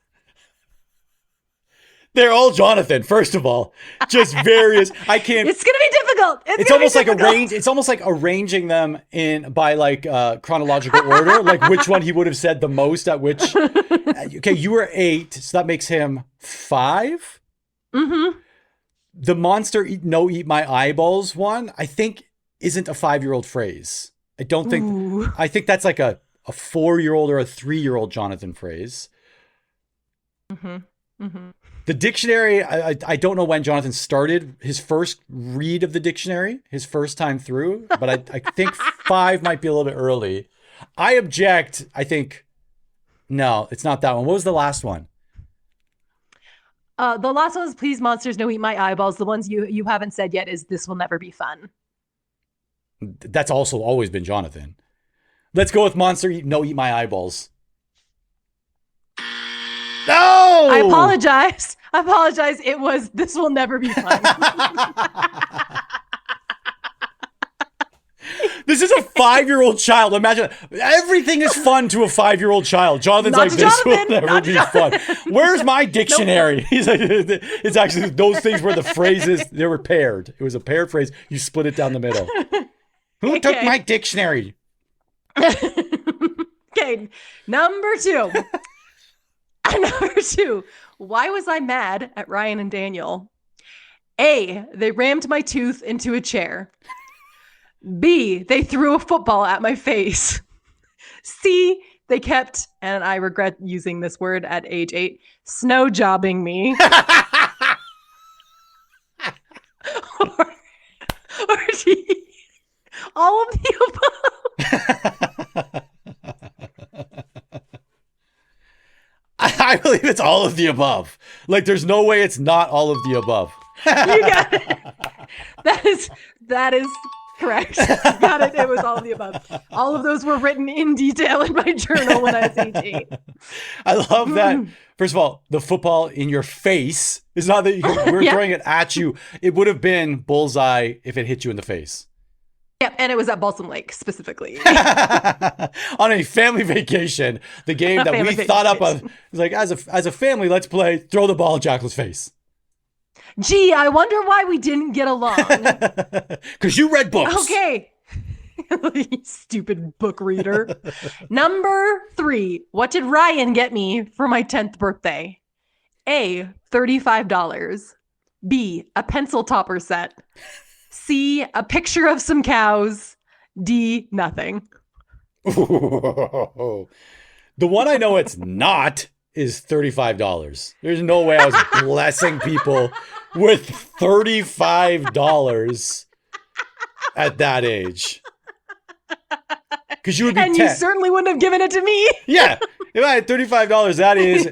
They're all Jonathan, first of all. Just various. I can't. It's gonna be difficult. It's almost like it's almost like arranging them by like chronological order, like which one he would have said the most at which. Okay, you were 8, so that makes him 5. Mm-hmm. The monster eat my eyeballs one, I think, isn't a 5-year-old phrase. I don't think. Ooh. I think that's like a 4-year-old or a 3-year-old Jonathan phrase. Mm-hmm. Mm-hmm. The dictionary, I don't know when Jonathan started his first read of the dictionary, his first time through, but I think 5 might be a little bit early. I object. I think, no, it's not that one. What was the last one? The last one is please monsters no eat my eyeballs. The ones you haven't said yet is this will never be fun. That's also always been Jonathan. Let's go with monster no eat my eyeballs. No! I apologize. It was this will never be fun. This is a 5-year-old child. Imagine everything is fun to a 5-year-old child. Jonathan's like, this will never be fun. Where's my dictionary? Nope. He's like, it's actually those things where the phrases, they were paired. It was a paired phrase. You split it down the middle. Who took my dictionary? Okay, number 2. Number 2. Why was I mad at Ryan and Daniel? A, they rammed my tooth into a chair. B, they threw a football at my face. C, they kept, and I regret using this word at age 8, snow jobbing me. or D, All of the above. I believe it's all of the above. Like, there's no way it's not all of the above. You got it. That is correct. You got it. It was all of the above. All of those were written in detail in my journal when I was 18. I love that. First of all, the football in your face is not that we're throwing it at you. It would have been bullseye if it hit you in the face. Yep, and it was at Balsam Lake specifically. On a family vacation, the game that we thought up of is like, as a family, let's play throw the ball at Jacqueline's face. Gee, I wonder why we didn't get along. Because you read books. Okay. Stupid book reader. Number 3. What did Ryan get me for my 10th birthday? A, $35. B, a pencil topper set. C, a picture of some cows. D, nothing. The one I know it's not is $35. There's no way I was blessing people with $35 at that age. Because you would be and 10. You certainly wouldn't have given it to me. Yeah. If I had $35, that is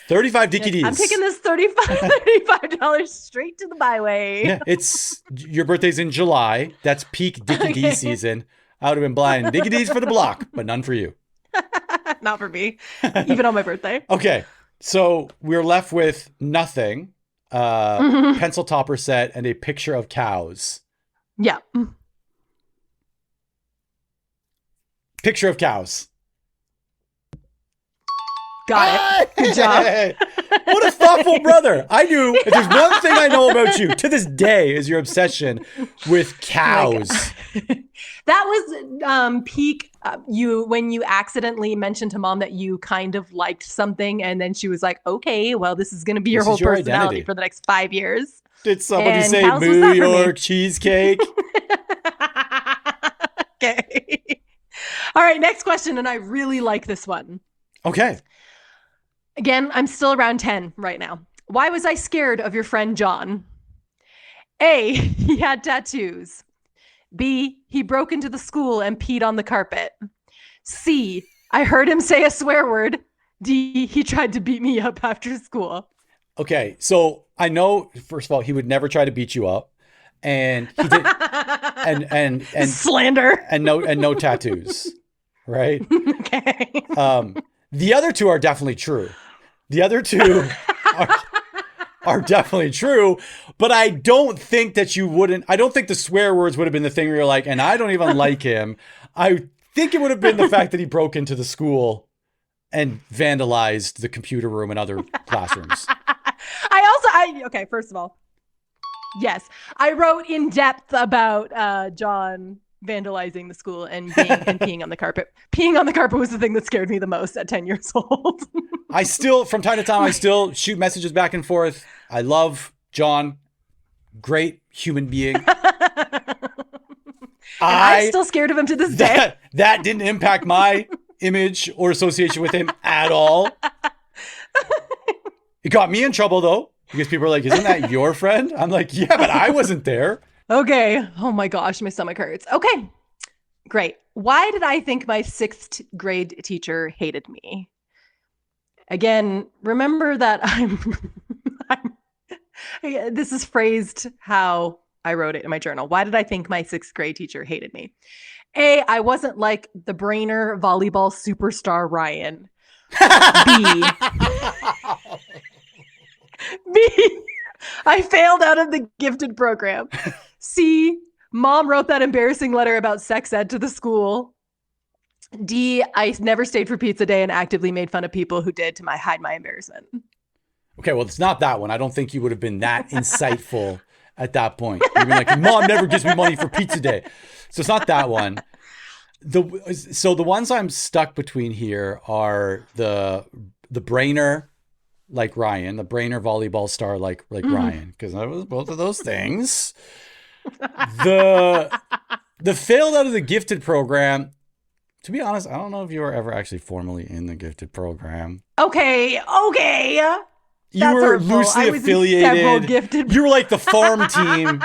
35 Dickie D's. I'm taking this $35 straight to the byway. Yeah, it's your birthday's in July. That's peak Dickie D season. I would have been buying Dickie D's for the block, but none for you. Not for me, even on my birthday. Okay, so we're left with nothing, pencil topper set, and a picture of cows. Yeah. Picture of cows. Got it. Good job. What a thoughtful brother. I knew if there's one thing I know about you to this day is your obsession with cows. That was peak when you accidentally mentioned to Mom that you kind of liked something, and then she was like, okay, well, this is going to be your whole personality identity for the next 5 years. Did somebody say New York cheesecake? Okay. All right, next question, and I really like this one. Okay. Again, I'm still around 10 right now. Why was I scared of your friend John? A, he had tattoos. B, he broke into the school and peed on the carpet. C, I heard him say a swear word. D, he tried to beat me up after school. Okay, so I know, first of all, he would never try to beat you up. And he did and slander. And no tattoos. Right? Okay. The other two are definitely true. The other two are definitely true, but I don't think that you wouldn't. I don't think the swear words would have been the thing where you're like, and I don't even like him. I think it would have been the fact that he broke into the school and vandalized the computer room and other classrooms. Okay, first of all, yes, I wrote in depth about John vandalizing the school and peeing on the carpet. Peeing on the carpet was the thing that scared me the most at 10 years old. I still, from time to time, I still shoot messages back and forth. I love John. Great human being. I'm still scared of him to this day. That didn't impact my image or association with him at all. It got me in trouble, though, because people are like, isn't that your friend? I'm like, yeah, but I wasn't there. Okay. Oh my gosh, my stomach hurts. Okay, great. Why did I think my 6th grade teacher hated me? Again, remember that this is phrased how I wrote it in my journal. Why did I think my 6th grade teacher hated me? A, I wasn't like the brainer volleyball superstar Ryan. B, I failed out of the gifted program. C, Mom wrote that embarrassing letter about sex ed to the school. D, I never stayed for pizza day and actively made fun of people who did to hide my embarrassment. Okay, well, it's not that one. I don't think you would have been that insightful at that point. You'd be like, Mom never gives me money for pizza day. So it's not that one. So the ones I'm stuck between here are the brainer, like Ryan, the brainer volleyball star like Ryan, because I was both of those things. The failed out of the gifted program. To be honest, I don't know if you were ever actually formally in the gifted program. Okay. You were loosely affiliated. Gifted. You were like the farm team.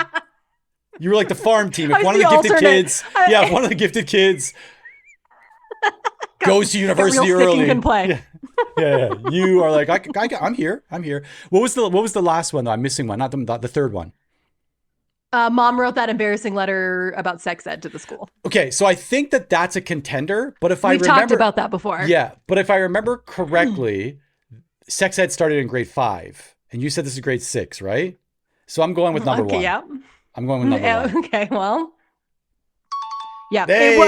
You were like the farm team. I If was one of the the gifted alternate. kids, if one of the gifted kids goes to university real sick and early, can play. yeah, you are like, I'm here. What was the last one though? I'm missing one, not the third one. Mom wrote that embarrassing letter about sex ed to the school. Okay, so I think that's a contender, but if We've talked about that before. Yeah, but if I remember correctly, sex ed started in grade 5, and you said this is grade 6, right? So I'm going with number 1. Yeah. I'm going with number 1. Okay, well. Yeah, Hey! it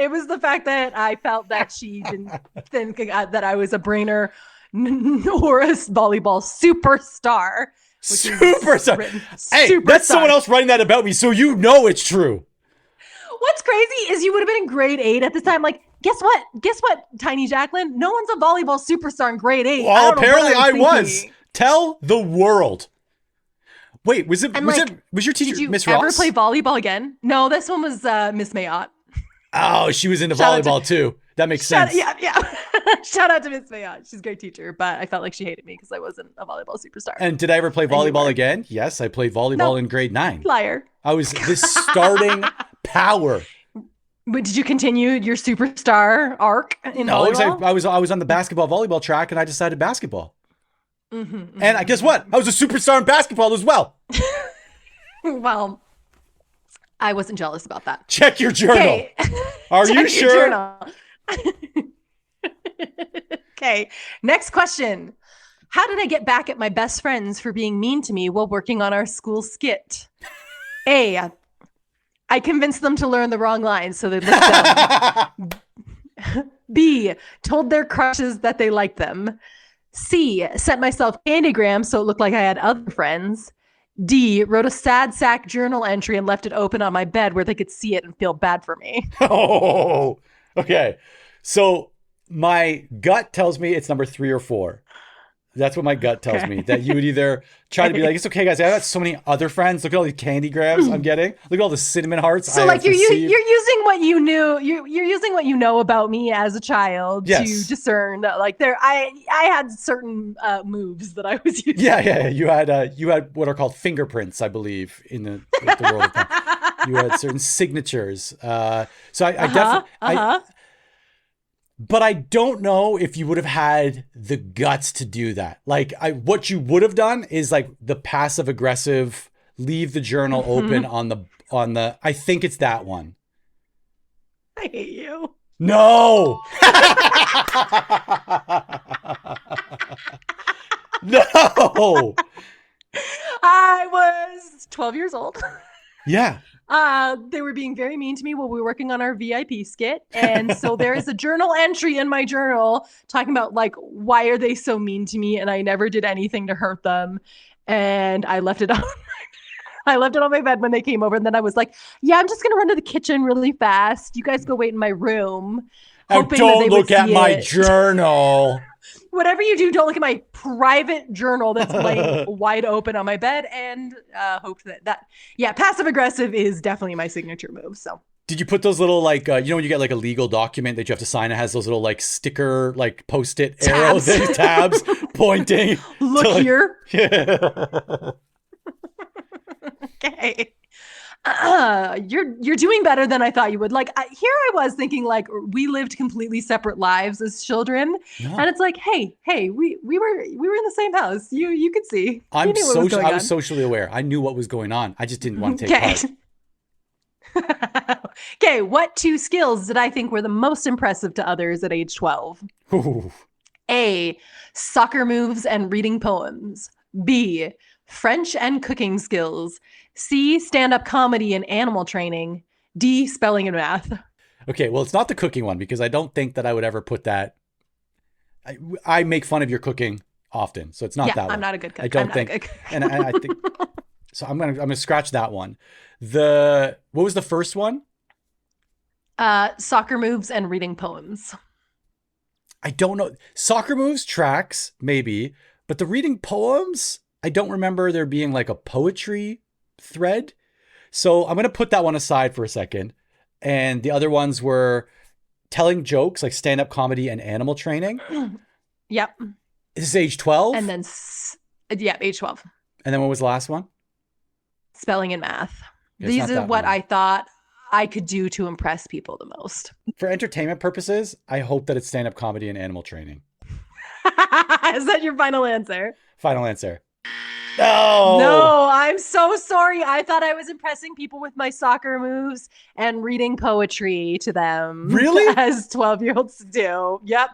was the fact that I felt that she didn't think that I was a brainer or a volleyball superstar. Superstar. Hey, that's someone else writing that about me, so you know it's true. What's crazy is you would have been in grade 8 at this time. Like, guess what? Tiny Jacqueline? No one's a volleyball superstar in grade 8. Well, apparently I was. Tell the world. Wait, was your teacher Miss Ross? Did you ever play volleyball again? No, this one was Miss Mayotte. Oh, she was into volleyball too. That makes sense. Yeah. Shout out to Miss Mayotte. She's a great teacher, but I felt like she hated me because I wasn't a volleyball superstar. And did I ever play volleyball again? Yes, I played volleyball in grade 9. Liar. I was the starting power. But did you continue your superstar arc in volleyball? I was on the basketball volleyball track, and I decided basketball. And I guess what? I was a superstar in basketball as well. Well, I wasn't jealous about that. Check your journal. Okay. Are you sure? Okay. Next question. How did I get back at my best friends for being mean to me while working on our school skit? A, I convinced them to learn the wrong lines so they'd look dumb. B, told their crushes that they liked them. C, sent myself candygrams so it looked like I had other friends. D, wrote a sad sack journal entry and left it open on my bed where they could see it and feel bad for me. Oh, okay. So my gut tells me it's number 3 or 4. That's what my gut tells me, that you would either try to be like, it's okay, guys, I got so many other friends. Look at all these candy grams I'm getting. Look at all the cinnamon hearts. So like you're using what you knew. You're using what you know about me as a child to discern that like I had certain moves that I was using. Yeah. You had what are called fingerprints, I believe, in the world. You had certain signatures. So I definitely. But I don't know if you would have had the guts to do that. Like what you would have done is like the passive aggressive, leave the journal open on the, I think it's that one. I hate you. No. No. I was 12 years old. Yeah. They were being very mean to me while we were working on our VIP skit. And so there is a journal entry in my journal talking about like, why are they so mean to me? And I never did anything to hurt them. And I left it on my bed when they came over. And then I was like, yeah, I'm just going to run to the kitchen really fast. You guys go wait in my room. Don't look at my journal. Whatever you do, don't look at my private journal that's laying wide open on my bed, and hope that passive aggressive is definitely my signature move. So did you put those little like when you get like a legal document that you have to sign, it has those little like sticker like post-it arrows, tabs pointing. Look here. Yeah. Okay. You're doing better than I thought you would. Like here I was thinking like we lived completely separate lives as children, and it's like, hey, we were in the same house. You could see. I was socially aware. I knew what was going on. I just didn't want to take part. Okay, what 2 skills did I think were the most impressive to others at age 12? Ooh. A, soccer moves and reading poems. B, French and cooking skills. C, stand-up comedy and animal training. D, spelling and math. Okay, well, it's not the cooking one because I don't think that I would ever put that. I make fun of your cooking often, so it's not that one. I'm not a good cook. I don't think, and I think so. I'm gonna scratch that one. What was the first one? Soccer moves and reading poems. I don't know. Soccer moves tracks maybe, but the reading poems, I don't remember there being like a poetry thread. So I'm going to put that one aside for a second. And the other ones were telling jokes, like stand-up comedy and animal training. Yep. This is age 12? And then, age 12. And then what was the last one? Spelling and math. These are what I thought I could do to impress people the most. For entertainment purposes, I hope that it's stand-up comedy and animal training. Is that your final answer? Final answer. No. No, I'm so sorry. I thought I was impressing people with my soccer moves and reading poetry to them. Really? As 12-year-olds do. Yep.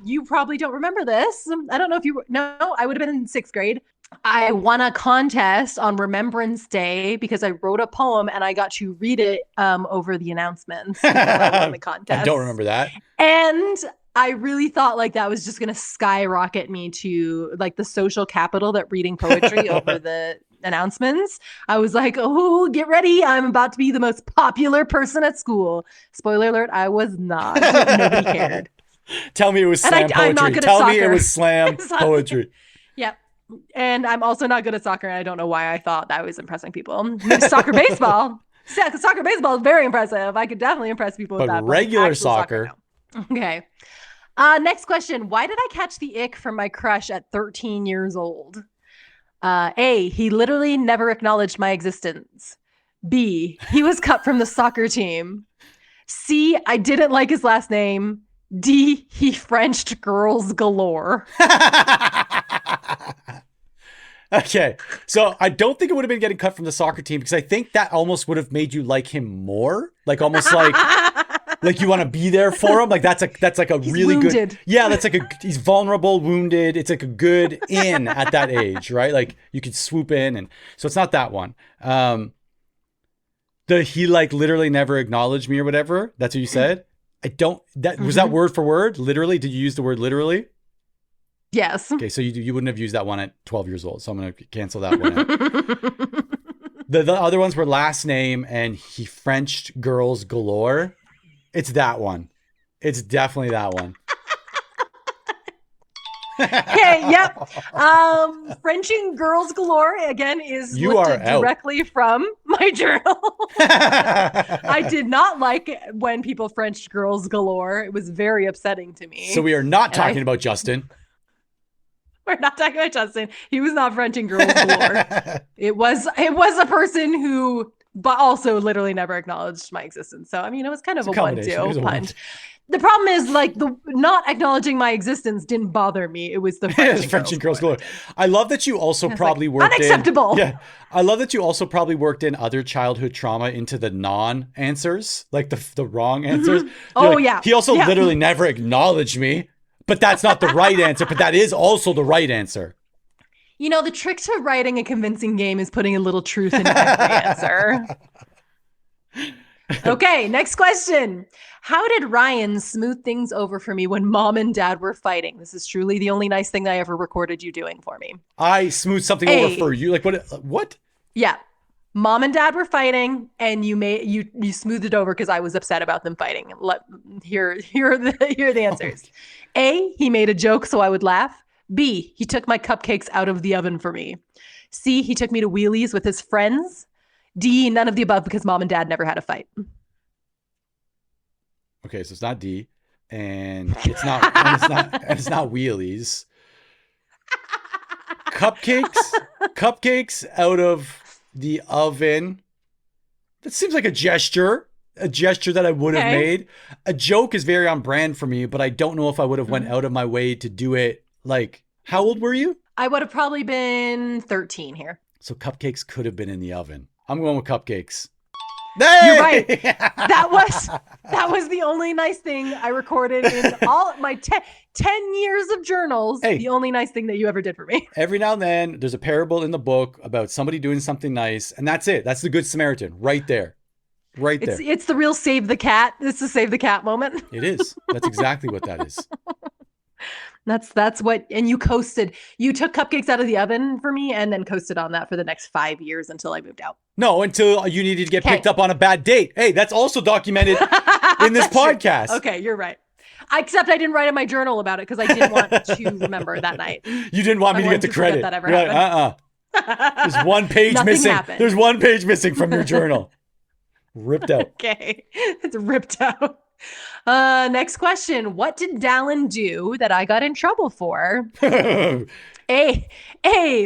You probably don't remember this. I don't know if you... No, I would have been in 6th grade. I won a contest on Remembrance Day because I wrote a poem and I got to read it over the announcements. I won the contest. I don't remember that. And I really thought like that was just going to skyrocket me to like the social capital that reading poetry over the announcements. I was like, oh, get ready. I'm about to be the most popular person at school. Spoiler alert, I was not. Nobody cared. Tell me it was slam poetry. I'm not good at Tell soccer. me it was slam poetry. Yep. And I'm also not good at soccer, and I don't know why I thought that was impressing people. Soccer, baseball. Soccer, baseball is very impressive. I could definitely impress people with that. But regular soccer. No. Okay. Next question. Why did I catch the ick from my crush at 13 years old? A, he literally never acknowledged my existence. B, he was cut from the soccer team. C, I didn't like his last name. D, he Frenched girls galore. Okay, so I don't think it would have been getting cut from the soccer team because I think that almost would have made you like him more. Like almost like you want to be there for him. Like that's like a he's really wounded. Good. Yeah, that's like he's vulnerable, wounded. It's like a good in at that age, right? Like you could swoop in, and so it's not that one. He like literally never acknowledged me or whatever. That's what you said. I don't. That was that word for word. Literally, did you use the word literally? Yes. Okay, so you wouldn't have used that one at 12 years old, so I'm going to cancel that one out. The other ones were last name and he Frenched girls galore. It's that one. It's definitely that one. Okay, yep. Frenching girls galore, again, is lifted directly from my journal. I did not like when people Frenched girls galore. It was very upsetting to me. So we are not talking about Justin. We're not talking about Justin. He was not Frenching girls galore. It was a person who, but also literally never acknowledged my existence. So, I mean, it was kind of a 1-2 punch. The problem is, like, the not acknowledging my existence didn't bother me. It was the Frenching girls galore. I love that you also probably worked unacceptable. I love that you also probably worked in other childhood trauma into the non-answers, like the wrong answers. Mm-hmm. Oh, like, yeah. He also literally never acknowledged me. But that's not the right answer. But that is also the right answer. You know, the trick to writing a convincing game is putting a little truth in every answer. Okay, next question. How did Ryan smooth things over for me when mom and dad were fighting? This is truly the only nice thing I ever recorded you doing for me. I smoothed something over for you? Like what? Yeah. Mom and dad were fighting, and you smoothed it over because I was upset about them fighting. Here are the answers. A, he made a joke so I would laugh. B, he took my cupcakes out of the oven for me. C, he took me to wheelies with his friends. D, none of the above because mom and dad never had a fight. Okay, so it's not D, and it's not wheelies. Cupcakes out of the oven. That seems like a gesture that I would have made. A joke is very on brand for me, but I don't know if I would have went out of my way to do it. Like, how old were you? I would have probably been 13 here. So cupcakes could have been in the oven. I'm going with cupcakes. Hey! You're right. That was the only nice thing I recorded in all my 10 years of journals. Hey, the only nice thing that you ever did for me. Every now and then, there's a parable in the book about somebody doing something nice, and that's it. That's the Good Samaritan right there. Right there. It's the real save the cat. It's the save the cat moment. It is. That's exactly what that is. That's what, and you took cupcakes out of the oven for me and then coasted on that for the next 5 years until I moved out. No, until you needed to get picked up on a bad date. Hey, that's also documented in this podcast. True. Okay, you're right. Except I didn't write in my journal about it because I didn't want to remember that night. You didn't want me to get the credit. That ever happened. There's one page missing. Happened. There's one page missing from your journal. Ripped out. Okay. It's ripped out. Next question. What did Dallin do that I got in trouble for? A.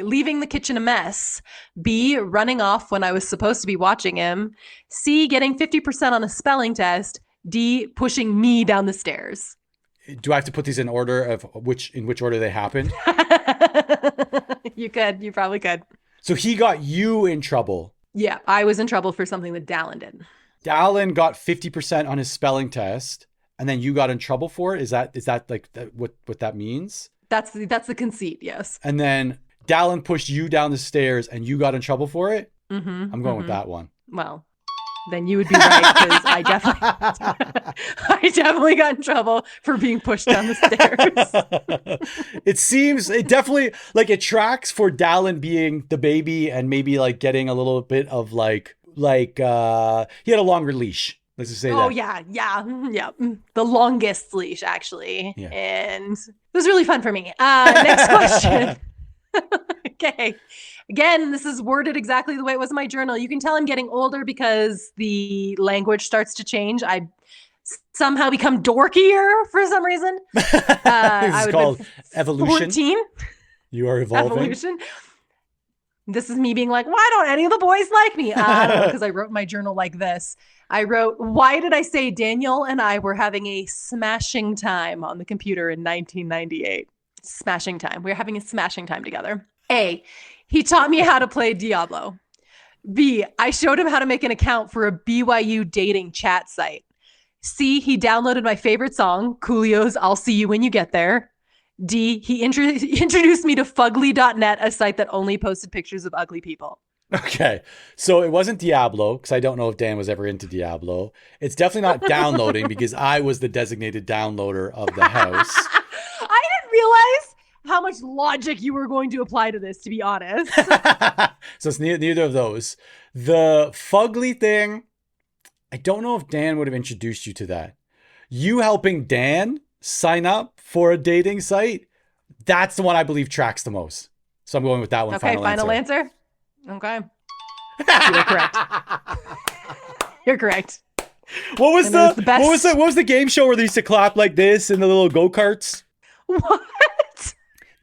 Leaving the kitchen a mess. B. Running off when I was supposed to be watching him. C. Getting 50% on a spelling test. D. Pushing me down the stairs. Do I have to put these in order of which order they happened? You could. You probably could. So he got you in trouble. Yeah, I was in trouble for something that Dallin did. Dallin got 50% on his spelling test, and then you got in trouble for it. Is that like what that means? That's the conceit, yes. And then Dallin pushed you down the stairs, and you got in trouble for it. Mm-hmm, I'm going with that one. Well, then you would be right, because I definitely got in trouble for being pushed down the stairs. It definitely like it tracks for Dallin being the baby and maybe like getting a little bit of like he had a longer leash. Let's just say that. Oh yeah. The longest leash, actually. Yeah. And it was really fun for me. Next question. Okay. Again, this is worded exactly the way it was in my journal. You can tell I'm getting older because the language starts to change. I somehow become dorkier for some reason. It's called evolution. 14. You are evolving. Evolution. This is me being like, why don't any of the boys like me? Because I wrote my journal like this. I wrote, why did I say Daniel and I were having a smashing time on the computer in 1998? Smashing time. We were having a smashing time together. A, he taught me how to play Diablo. B, I showed him how to make an account for a BYU dating chat site. C, he downloaded my favorite song, Coolio's I'll See You When You Get There. D, he introduced me to fugly.net, a site that only posted pictures of ugly people. Okay, so it wasn't Diablo, because I don't know if Dan was ever into Diablo. It's definitely not downloading, because I was the designated downloader of the house. I didn't realize how much logic you were going to apply to this, to be honest. So it's neither of those. The fugly thing, I don't know if Dan would have introduced you to that. You helping Dan sign up for a dating site, that's the one I believe tracks the most. So I'm going with that one. Okay, final answer. Okay. You're correct. You're correct. What was the game show where they used to clap like this in the little go-karts? What?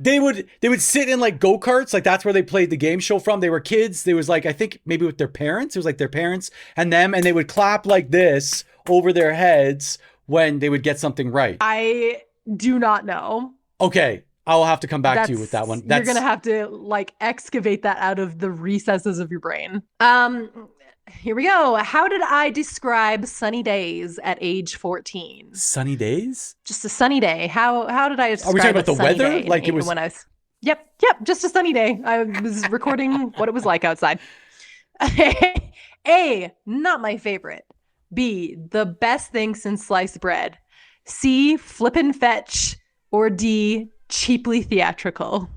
They would sit in like go-karts, like that's where they played the game show from. They were kids. They was like, I think maybe with their parents. It was like their parents and them, and they would clap like this over their heads when they would get something right. I do not know. Okay, I'll have to come back to you with that one. You're gonna have to like excavate that out of the recesses of your brain. Here we go. How did I describe sunny days at age 14? Sunny days? Just a sunny day. How did I describe? Are we talking about the weather? Like it was when I was. Yep. Just a sunny day. I was recording what it was like outside. A, not my favorite. B, the best thing since sliced bread. C, flippin' fetch. Or D, cheaply theatrical.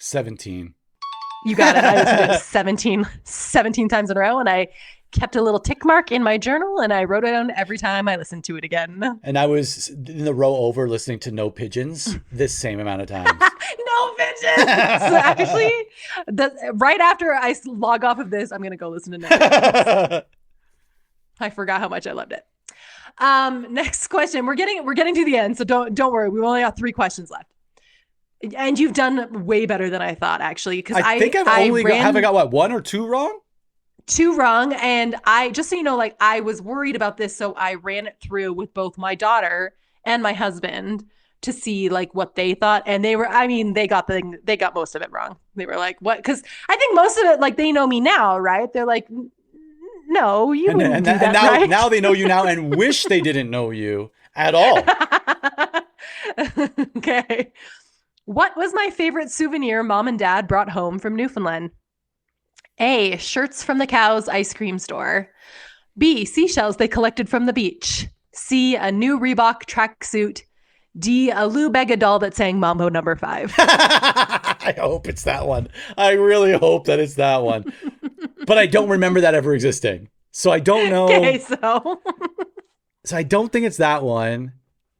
17. You got it. I listened to it 17 times in a row, and I kept a little tick mark in my journal, and I wrote it down every time I listened to it again. And I was in the row over listening to No Pigeons this same amount of times. No pigeons! So actually, right after I log off of this, I'm going to go listen to No Pigeons. I forgot how much I loved it. Next question. We're getting to the end, so don't worry. We've only got 3 questions left. And you've done way better than I thought, actually. Because I think have I got what, 1 or 2 wrong? 2 wrong. And I, just so you know, like, I was worried about this, so I ran it through with both my daughter and my husband to see like what they thought. And they got most of it wrong. They were like, what? Because I think most of it, like, they know me now, right? They're like, no, you wouldn't do that, right? Now they know you now and wish they didn't know you at all. Okay. What was my favorite souvenir Mom and Dad brought home from Newfoundland? A, shirts from the cow's ice cream store. B, seashells they collected from the beach. C, a new Reebok tracksuit. D, a Lou Bega doll that sang Mambo No. 5. I hope it's that one. I really hope that it's that one. But I don't remember that ever existing. So I don't know. Okay, so I don't think it's that one.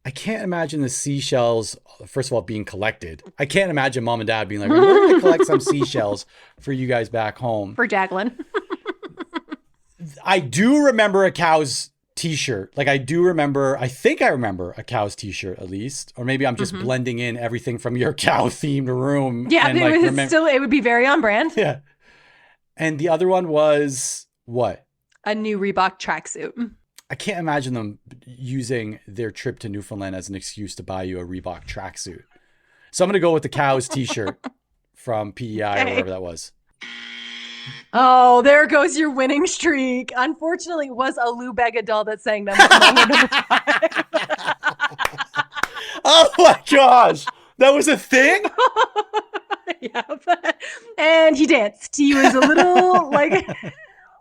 I can't imagine the seashells, first of all, being collected. I can't imagine Mom and Dad being like, we're going to collect some seashells for you guys back home. For Jacqueline. I do remember a cow's t-shirt. Like I think I remember a cow's t-shirt at least. Or maybe I'm just blending in everything from your cow themed room. Yeah, and it would be very on brand. Yeah. And the other one was what? A new Reebok tracksuit. I can't imagine them using their trip to Newfoundland as an excuse to buy you a Reebok tracksuit. So I'm going to go with the cow's t-shirt from PEI or whatever that was. Oh, there goes your winning streak. Unfortunately, it was a Lou Bega doll that sang them. Oh my gosh. That was a thing? Yeah. And he danced. He was a little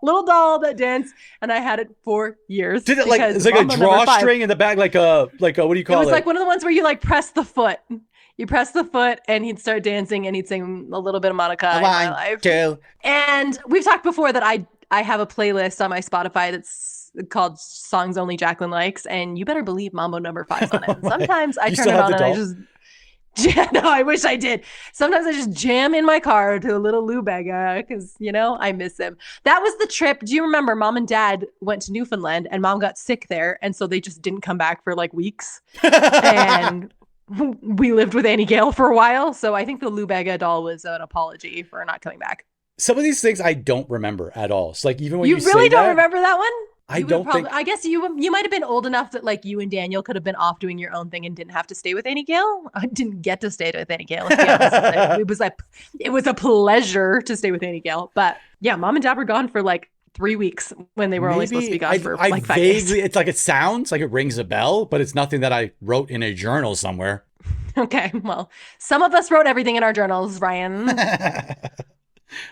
little doll that danced, and I had it for years. Did it it's like a drawstring in the back, like a what do you call it? It was like one of the ones where you like press the foot. You press the foot, and he'd start dancing, and he'd sing a little bit of Monica in my life. 2. And we've talked before that I have a playlist on my Spotify that's called Songs Only Jacqueline Likes, and you better believe Mambo No. 5's on it. And sometimes I turn it on and I just... Yeah, no, I wish I did. Sometimes I just jam in my car to a little Lou Bega because, I miss him. That was the trip. Do you remember Mom and Dad went to Newfoundland and Mom got sick there, and so they just didn't come back for like weeks. And we lived with Annie Gale for a while, so I think the Lou Bega doll was an apology for not coming back. Some of these things I don't remember at all. So like even when you really don't remember that one? I don't think. I guess you might have been old enough that like you and Daniel could have been off doing your own thing and didn't have to stay with Annie Gale. I didn't get to stay with Annie Gale. Let's be honest. It was a pleasure to stay with Annie Gale. But yeah, Mom and Dad were gone for like 3 weeks when they were only supposed to be gone for like 5 days. It's like it sounds like it rings a bell, but it's nothing that I wrote in a journal somewhere. Okay, well, some of us wrote everything in our journals, Ryan.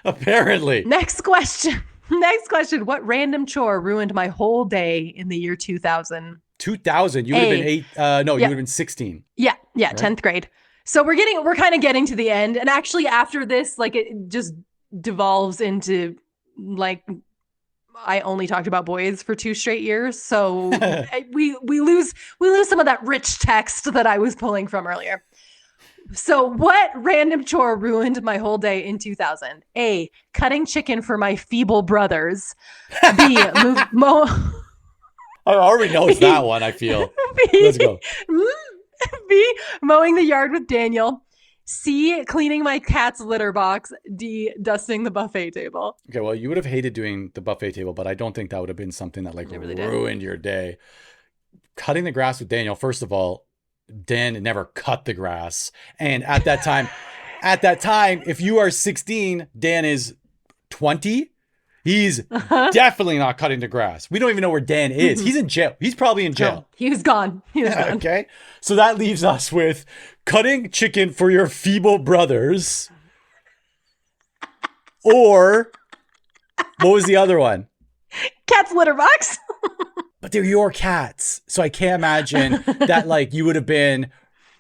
Apparently. Next question. What random chore ruined my whole day in the year 2000? 2000? You would have been 8. You would have been 16. Yeah, right? 10th grade. So we're kind of getting to the end. And actually after this, like it just devolves into like I only talked about boys for 2 straight years. So we lose some of that rich text that I was pulling from earlier. So what random chore ruined my whole day in 2000? A, cutting chicken for my feeble brothers. B, I already know it's that one, I feel. Let's go. B, mowing the yard with Daniel. C, cleaning my cat's litter box. D, dusting the buffet table. Okay, well, you would have hated doing the buffet table, but I don't think that would have been something that like really ruined your day. Cutting the grass with Daniel, first of all, Dan never cut the grass. And at that time, if you are 16, Dan is 20. He's definitely not cutting the grass. We don't even know where Dan is. He's in jail. He's probably in jail. No, he was gone. Okay. So that leaves us with cutting chicken for your feeble brothers. Or what was the other one? Cat's litter box. But they're your cats. So I can't imagine that like you would have been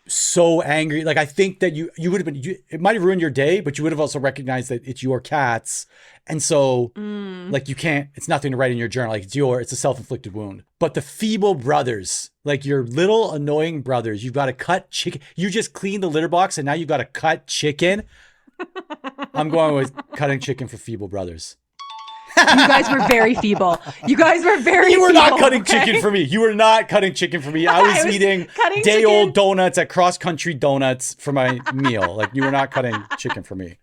so angry. Like, I think that you would have been, it might have ruined your day, but you would have also recognized that it's your cat's. And so like, you can't, it's nothing to write in your journal. Like, it's a self-inflicted wound. But the feeble brothers, like your little annoying brothers, you've got to cut chicken. You just cleaned the litter box and now you've got to cut chicken. I'm going with cutting chicken for feeble brothers. You guys were very feeble. You were not cutting chicken for me. You were not cutting chicken for me. I was eating day-old donuts at Cross Country Donuts for my meal. Like, you were not cutting chicken for me.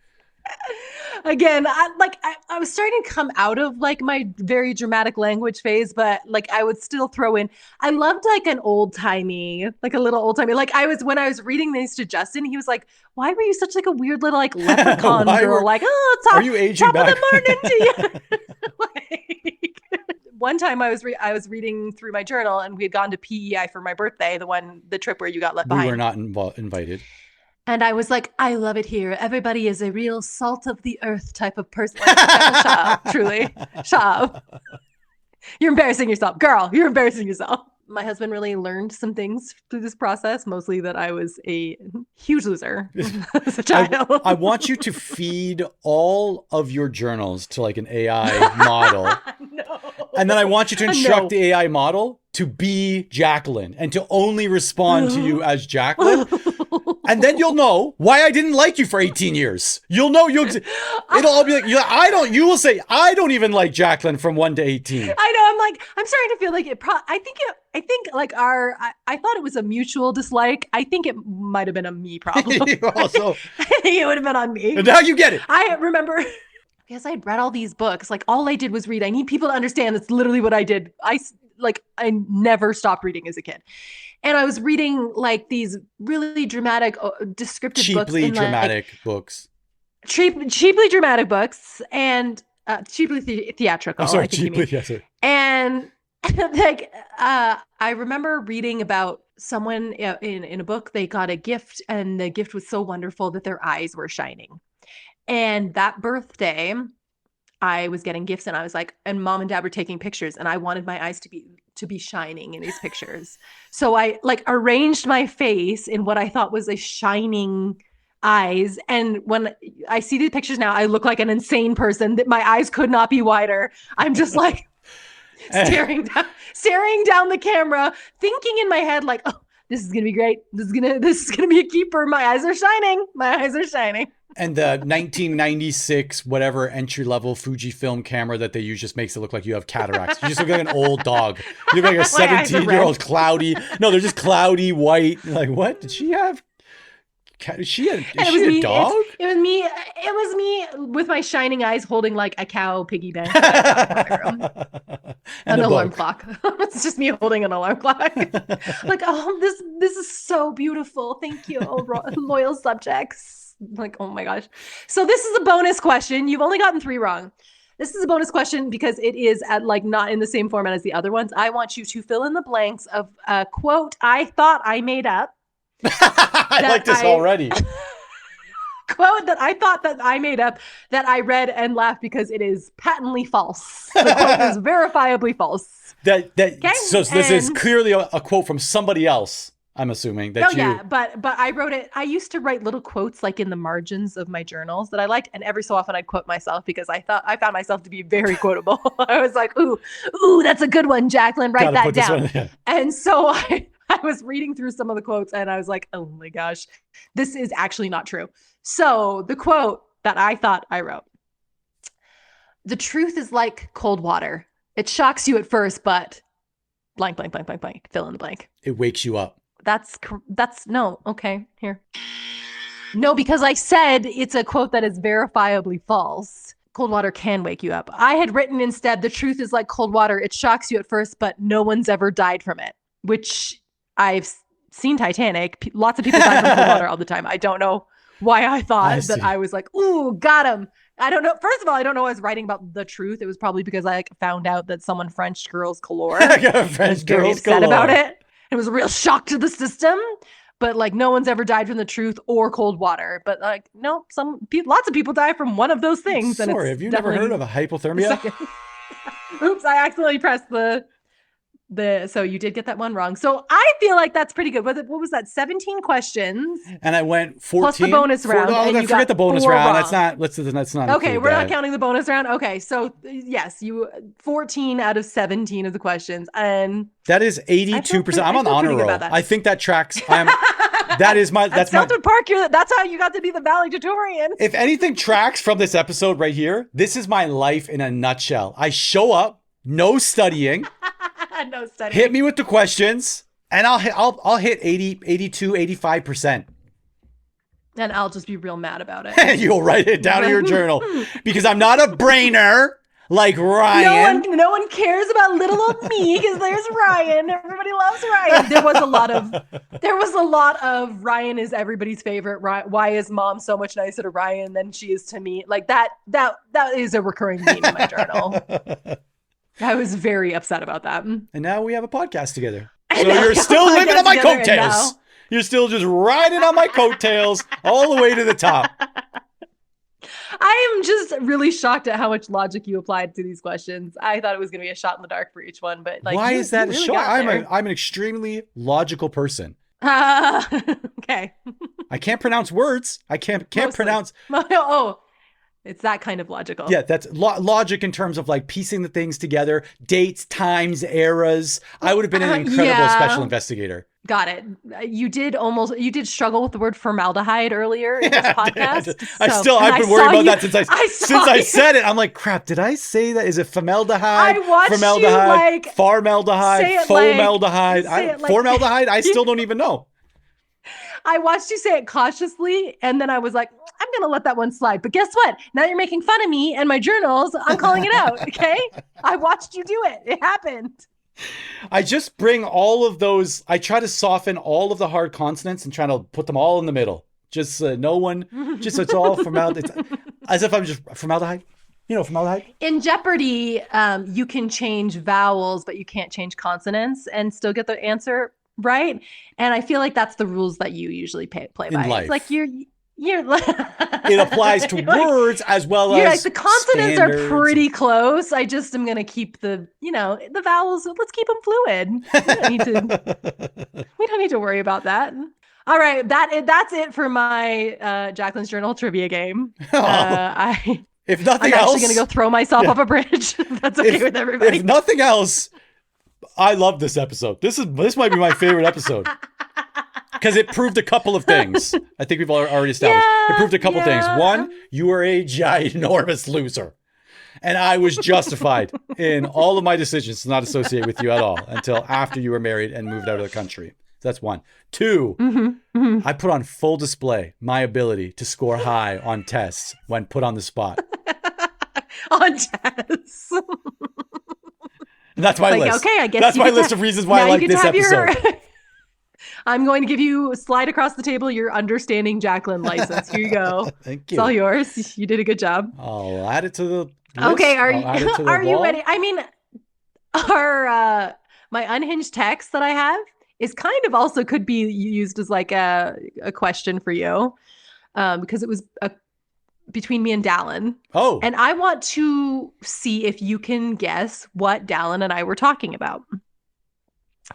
Again, I was starting to come out of like my very dramatic language phase, but like I would still throw in, I loved like a little old timey. Like when I was reading these to Justin, he was like, why were you such like a weird little like leprechaun girl? Are you aging top back? Of the morning to you. One time I was reading through my journal and we had gone to PEI for my birthday, the trip where you got left behind. We were not invited. And I was like, I love it here. Everybody is a real salt of the earth type of person. Like, shut up, truly. Shut up. You're embarrassing yourself. Girl, you're embarrassing yourself. My husband really learned some things through this process, mostly that I was a huge loser as a child. I want you to feed all of your journals to like an AI model. No. And then I want you to instruct the AI model to be Jacqueline and to only respond to you as Jacqueline. And then you'll know why I didn't like you for 18 years. You'll know, it'll all be like, you will say, I don't even like Jacqueline from 1 to 18. I know. I'm starting to feel like I thought it was a mutual dislike. I think it might've been a me problem. Also, I think it would have been on me. And now you get it. I remember, because I'd read all these books, like all I did was read. I need people to understand that's literally what I did. I never stopped reading as a kid. And I was reading like these really dramatic, descriptive cheaply dramatic books. Cheaply dramatic books and cheaply theatrical. I'm sorry, cheaply, yes, sir. And like, I remember reading about someone in a book, they got a gift and the gift was so wonderful that their eyes were shining. And that birthday, I was getting gifts and I was like, and mom and dad were taking pictures and I wanted my eyes to be shining in these pictures. So I like arranged my face in what I thought was a shining eyes. And when I see the pictures now, I look like an insane person that my eyes could not be wider. I'm just like staring down the camera, thinking in my head, like, oh, this is going to be great. This is going to be a keeper. My eyes are shining. My eyes are shining. And the 1996 whatever entry-level Fujifilm camera that they use just makes it look like you have cataracts. You just look like an old dog. You look like a 17-year-old cloudy. No, they're just cloudy white. You're like, what? Did she have? Is she a dog? It was me with my shining eyes holding like a cow piggy bank. An alarm clock. It's just me holding an alarm clock. Like, oh, this is so beautiful. Thank you, loyal subjects. Like, oh my gosh. So this is a bonus question. You've only gotten 3 wrong. This is a bonus question because it is at like not in the same format as the other ones. I want you to fill in the blanks of a quote I thought I made up. I like this already. Quote that I thought that I made up that I read and laughed because it is patently false. The quote is verifiably false. Okay? So this is clearly a quote from somebody else. I'm assuming that yeah, but I wrote it. I used to write little quotes like in the margins of my journals that I liked, and every so often I'd quote myself because I found myself to be very quotable. I was like, ooh, that's a good one, Jacqueline. Write that down. Yeah. And so I was reading through some of the quotes, and I was like, oh my gosh, this is actually not true. So the quote that I thought I wrote: "The truth is like cold water. It shocks you at first, but blank, blank, blank, blank, blank. Fill in the blank. It wakes you up." That's no. Okay, here. No, because I said it's a quote that is verifiably false. Cold water can wake you up. I had written instead, "The truth is like cold water. It shocks you at first, but no one's ever died from it," which I've seen Titanic. Lots of people die from cold water all the time. I don't know why I thought that I was like, ooh, got him. I don't know. First of all, I don't know I was writing about the truth. It was probably because I found out that someone Frenched girls galore. French girls galore. About it. It was a real shock to the system, but like no one's ever died from the truth or cold water. But like, no, lots of people die from one of those things. Sorry, have you never heard of a hypothermia? Oops, I accidentally pressed So you did get that one wrong. So I feel like that's pretty good. What was that? 17 questions. And I went 14 plus the bonus round. Oh, I forget the bonus round. That's not. Okay, we're not counting the bonus round. Okay, so yes, you 14 out of 17 of the questions, and that is 82%. I'm on the honor roll. I think that tracks. That's my. Park. That's how you got to be the valedictorian. If anything tracks from this episode right here, this is my life in a nutshell. I show up, no studying. No studying. Hit me with the questions, and I'll hit 80, 82, 85%. And I'll just be real mad about it. You'll write it down in your journal because I'm not a brainer like Ryan. No one cares about little old me because there's Ryan. Everybody loves Ryan. There was a lot of Ryan is everybody's favorite. Why is mom so much nicer to Ryan than she is to me? Like that is a recurring theme in my journal. I was very upset about that. And now we have a podcast together. So you're still living on my coattails. You're still just riding on my coattails all the way to the top. I am just really shocked at how much logic you applied to these questions. I thought it was going to be a shot in the dark for each one, but why is that a shot? I'm an extremely logical person. Okay. I can't pronounce words. I can't pronounce. Oh. It's that kind of logical. Yeah, that's logic in terms of like piecing the things together, dates, times, eras. I would have been an incredible special investigator. Got it. You did struggle with the word formaldehyde earlier in this podcast. I've been worried about that since I said it. I'm like, crap, did I say that? Is it formaldehyde? I watched formaldehyde, you formaldehyde, formaldehyde. Formaldehyde, I still don't even know. I watched you say it cautiously, and then I was like, I'm going to let that one slide. But guess what? Now you're making fun of me and my journals. I'm calling it out, okay? I watched you do it. It happened. I just bring all of those. I try to soften all of the hard consonants and try to put them all in the middle. Just no one, just it's all formaldehyde. As if I'm just formaldehyde. You know, formaldehyde. In Jeopardy, you can change vowels, but you can't change consonants and still get the answer right. And I feel like that's the rules that you usually play by. Life. It's like you're it applies to words as well as the consonants standards. Are pretty close. I just am going to keep the vowels. Let's keep them fluid. We don't need to worry about that. All right. That's it for my Jacqueline's Journal trivia game. If nothing I'm else, I'm actually going to go throw myself off a bridge. That's okay with everybody. If nothing else, I love this episode. This might be my favorite episode. Because it proved a couple of things. I think we've already established. It proved a couple of things. One, you were a ginormous loser. And I was justified in all of my decisions to not associate with you at all until after you were married and moved out of the country. So that's one. Two, I put on full display my ability to score high on tests when put on the spot. On tests. And that's my list. Okay, I guess that's my list of reasons why I like this episode. I'm going to give you slide across the table your understanding Jacqueline license. Here you go. Thank you. It's all yours. You did a good job. I'll add it to the list. Okay, are you ready? I mean, my unhinged text that I have is kind of also could be used as like a question for you, because it was between me and Dallin. Oh. And I want to see if you can guess what Dallin and I were talking about.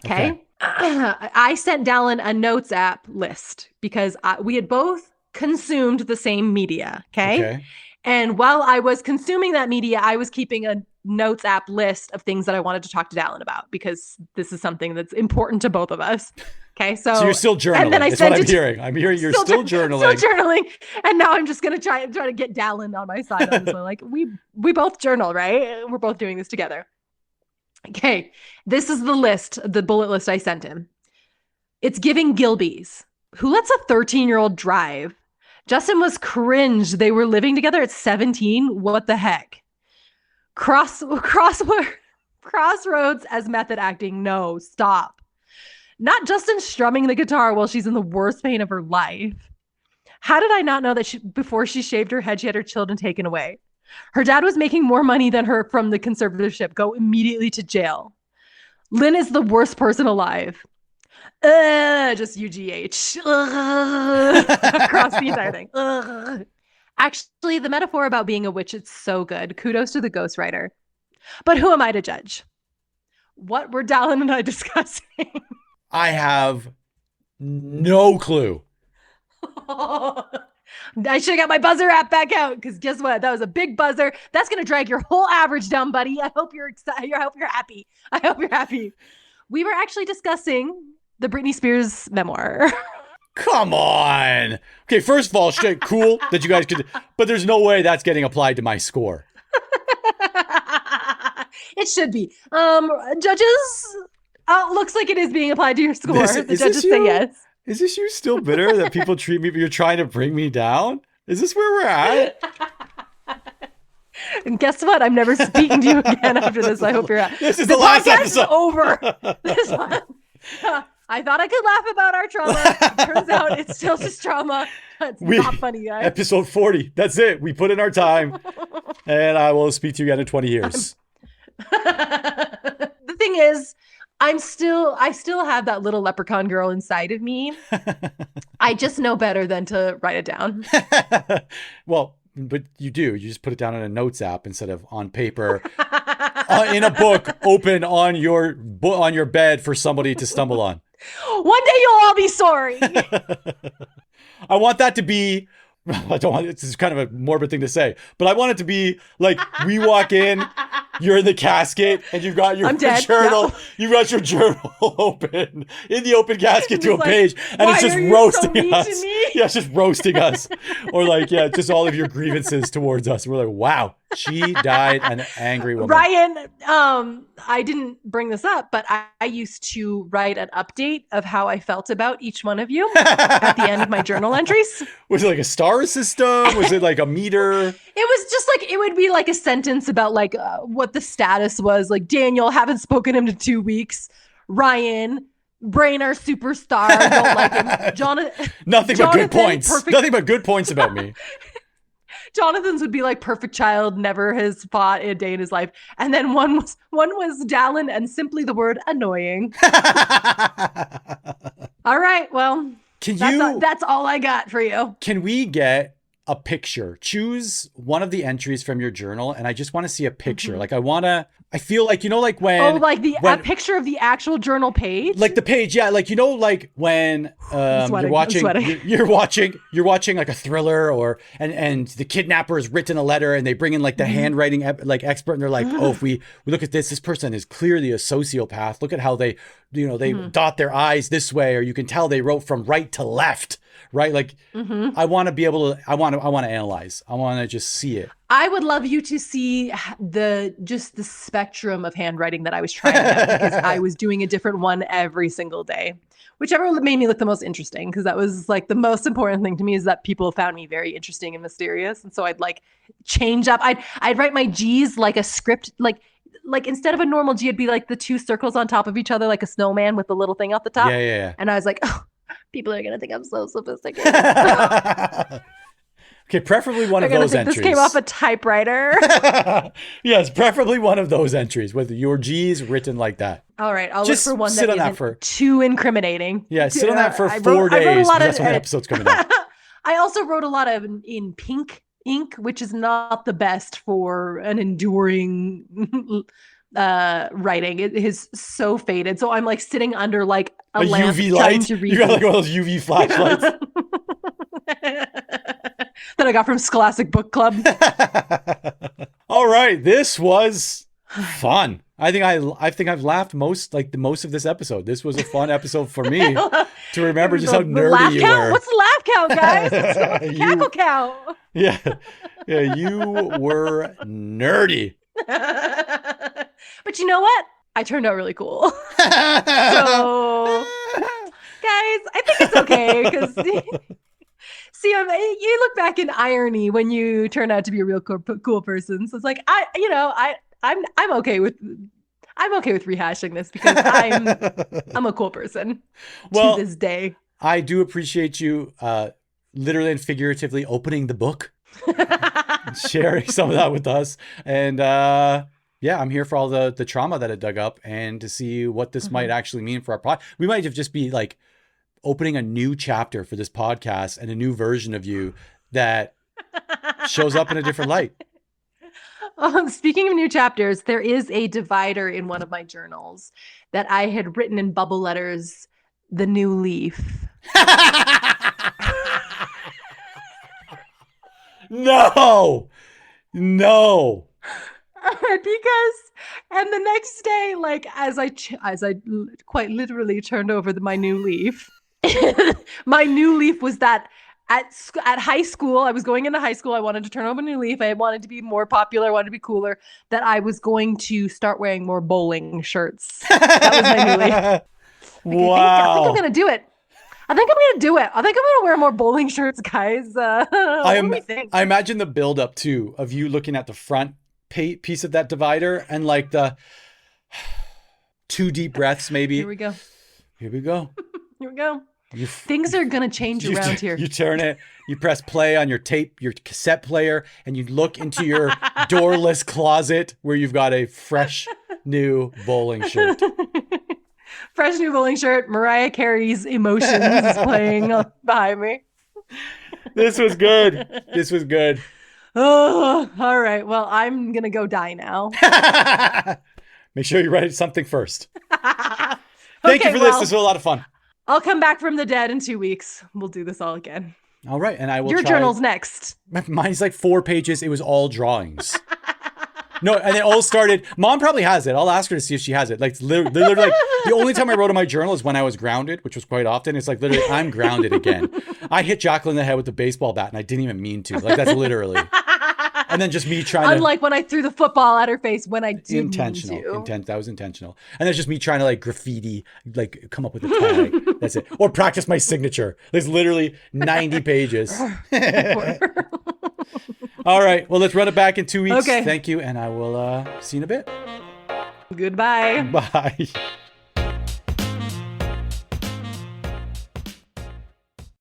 Okay. I sent Dallin a notes app list because we had both consumed the same media. Okay. And while I was consuming that media, I was keeping a notes app list of things that I wanted to talk to Dallin about because this is something that's important to both of us. Okay. So you're still journaling. And then that's what I'm hearing. I'm hearing you're still journaling. Still journaling. And now I'm just going to try to get Dallin on my side on this one. Like we both journal, right? We're both doing this together. Okay, this is the bullet list I sent him. It's giving Gilbies. Who lets a 13-year-old drive? Justin was cringe. They were living together at 17. What the heck? Crossroads as method acting. No, stop. Not Justin strumming the guitar while she's in the worst pain of her life. How did I not know that before she shaved her head, she had her children taken away? Her dad was making more money than her from the conservatorship. Go immediately to jail. Lynn is the worst person alive. Just UGH. Across the entire thing. Actually, the metaphor about being a witch, it's so good. Kudos to the ghostwriter. But who am I to judge? What were Dallin and I discussing? I have no clue. I should have got my buzzer app back out because guess what? That was a big buzzer. That's going to drag your whole average down, buddy. I hope you're excited. I hope you're happy. I hope you're happy. We were actually discussing the Britney Spears memoir. Come on. Okay, first of all, shit, cool that you guys could, but there's no way that's getting applied to my score. It should be. Judges, looks like it is being applied to your score. The judges say yes. Is this you still bitter that people treat me, but you're trying to bring me down? Is this where we're at? And guess what? I'm never speaking to you again after this. I hope you're happy. This is the last episode. Over. This one. I thought I could laugh about our trauma. Turns out it's still just trauma. It's not funny, guys. Episode 40. That's it. We put in our time. And I will speak to you again in 20 years. The thing is, I still have that little leprechaun girl inside of me. I just know better than to write it down. Well, but you do. You just put it down in a notes app instead of on paper, in a book, open on your bed for somebody to stumble on. One day you'll all be sorry. I want that to be. I don't want. It's kind of a morbid thing to say, but I want it to be like we walk in. You're in the casket and you've got your journal. No. You've got your journal open in the open casket to a page, and it's just roasting us. Yeah, it's just roasting us, or like just all of your grievances towards us. We're like, wow, she died an angry woman. Ryan, I didn't bring this up, but I used to write an update of how I felt about each one of you at the end of my journal entries. Was it like a star system? Was it like a meter? It was just like, it would be like a sentence about like what the status was. Like, Daniel, haven't spoken to him in 2 weeks. Ryan, Brainer, superstar, don't like him. Jonathan, but good points. Nothing but good points about me. Jonathan's would be like perfect child, never has fought a day in his life. And then one was Dallin and simply the word annoying. All right, well, that's all I got for you. Can we get a picture? Choose one of the entries from your journal, and I just want to see a picture. Mm-hmm. I feel like, like when... Oh, like a picture of the actual journal page? Like the page, yeah. Like, like when you're watching like a thriller and the kidnapper has written a letter and they bring in like the handwriting expert, and they're like, oh, if we look at this person is clearly a sociopath. Look at how they, they dot their I's this way, or you can tell they wrote from right to left. Right? Like, I want to be able to, I want to analyze. I want to just see it. I would love you to see the spectrum of handwriting that I was trying out, because I was doing a different one every single day. Whichever made me look the most interesting, because that was like the most important thing to me, is that people found me very interesting and mysterious. And so I'd like change up. I'd write my G's like a script, like instead of a normal G, it'd be like the two circles on top of each other, like a snowman with the little thing at the top. Yeah. And I was like, oh, people are going to think I'm so sophisticated. Okay, preferably one of those entries. This came off a typewriter. Yes, preferably one of those entries with your G's written like that. All right, I'll look for one that isn't too incriminating. Yeah, sit on that for 4 days. That's when the episode's coming out. I also wrote a lot of in pink ink, which is not the best for an enduring writing. It is so faded. So I'm like sitting under like a lamp UV light. You got like one of those UV flashlights. That I got from Scholastic Book Club. All right, this was fun. I think I've laughed most of this episode. This was a fun episode for me to remember just how nerdy you were. What's the laugh count, guys? What's the cackle count? Yeah, you were nerdy. But you know what? I turned out really cool. So, guys, I think it's okay, because see, you look back in irony when you turn out to be a real cool person. So it's like I'm okay with rehashing this, because I'm a cool person to this day. I do appreciate you literally and figuratively opening the book, sharing some of that with us, and I'm here for all the trauma that it dug up, and to see what this might actually mean for our pod. We might have just be like opening a new chapter for this podcast and a new version of you that shows up in a different light. Speaking of new chapters, there is a divider in one of my journals that I had written in bubble letters, "The New Leaf." No. And the next day, like as I quite literally turned over my new leaf, my new leaf was that at high school, I was going into high school. I wanted to turn over a new leaf. I wanted to be more popular. I wanted to be cooler. That I was going to start wearing more bowling shirts. That was my new leaf. Wow. I think I'm gonna do it. I think I'm gonna wear more bowling shirts, guys. What do we think? I imagine the buildup too of you looking at the front piece of that divider and like the 2 deep breaths, maybe. Here we go. Here we go. Things are gonna change around here. You turn it, you press play on your cassette player, and you look into your doorless closet where you've got a fresh new bowling shirt. Fresh new bowling shirt. Mariah Carey's Emotions is playing behind me. This was good. Oh, all right. Well, I'm going to go die now. Make sure you write something first. Thank you for this. This was a lot of fun. I'll come back from the dead in 2 weeks. We'll do this all again. All right. And I will Your journal's next. Mine's like 4 pages. It was all drawings. No, and it all started. Mom probably has it. I'll ask her to see if she has it. Like literally, like the only time I wrote in my journal is when I was grounded, which was quite often. It's like literally, I'm grounded again. I hit Jacqueline in the head with the baseball bat, and I didn't even mean to. Like that's literally. And then just me trying Unlike when I threw the football at her face when I didn't intentional. That was intentional. And that's just me trying to like graffiti, like come up with a tag. That's it. Or practice my signature. There's literally 90 pages. All right. Well, let's run it back in 2 weeks. Okay. Thank you. And I will see you in a bit. Goodbye. Bye.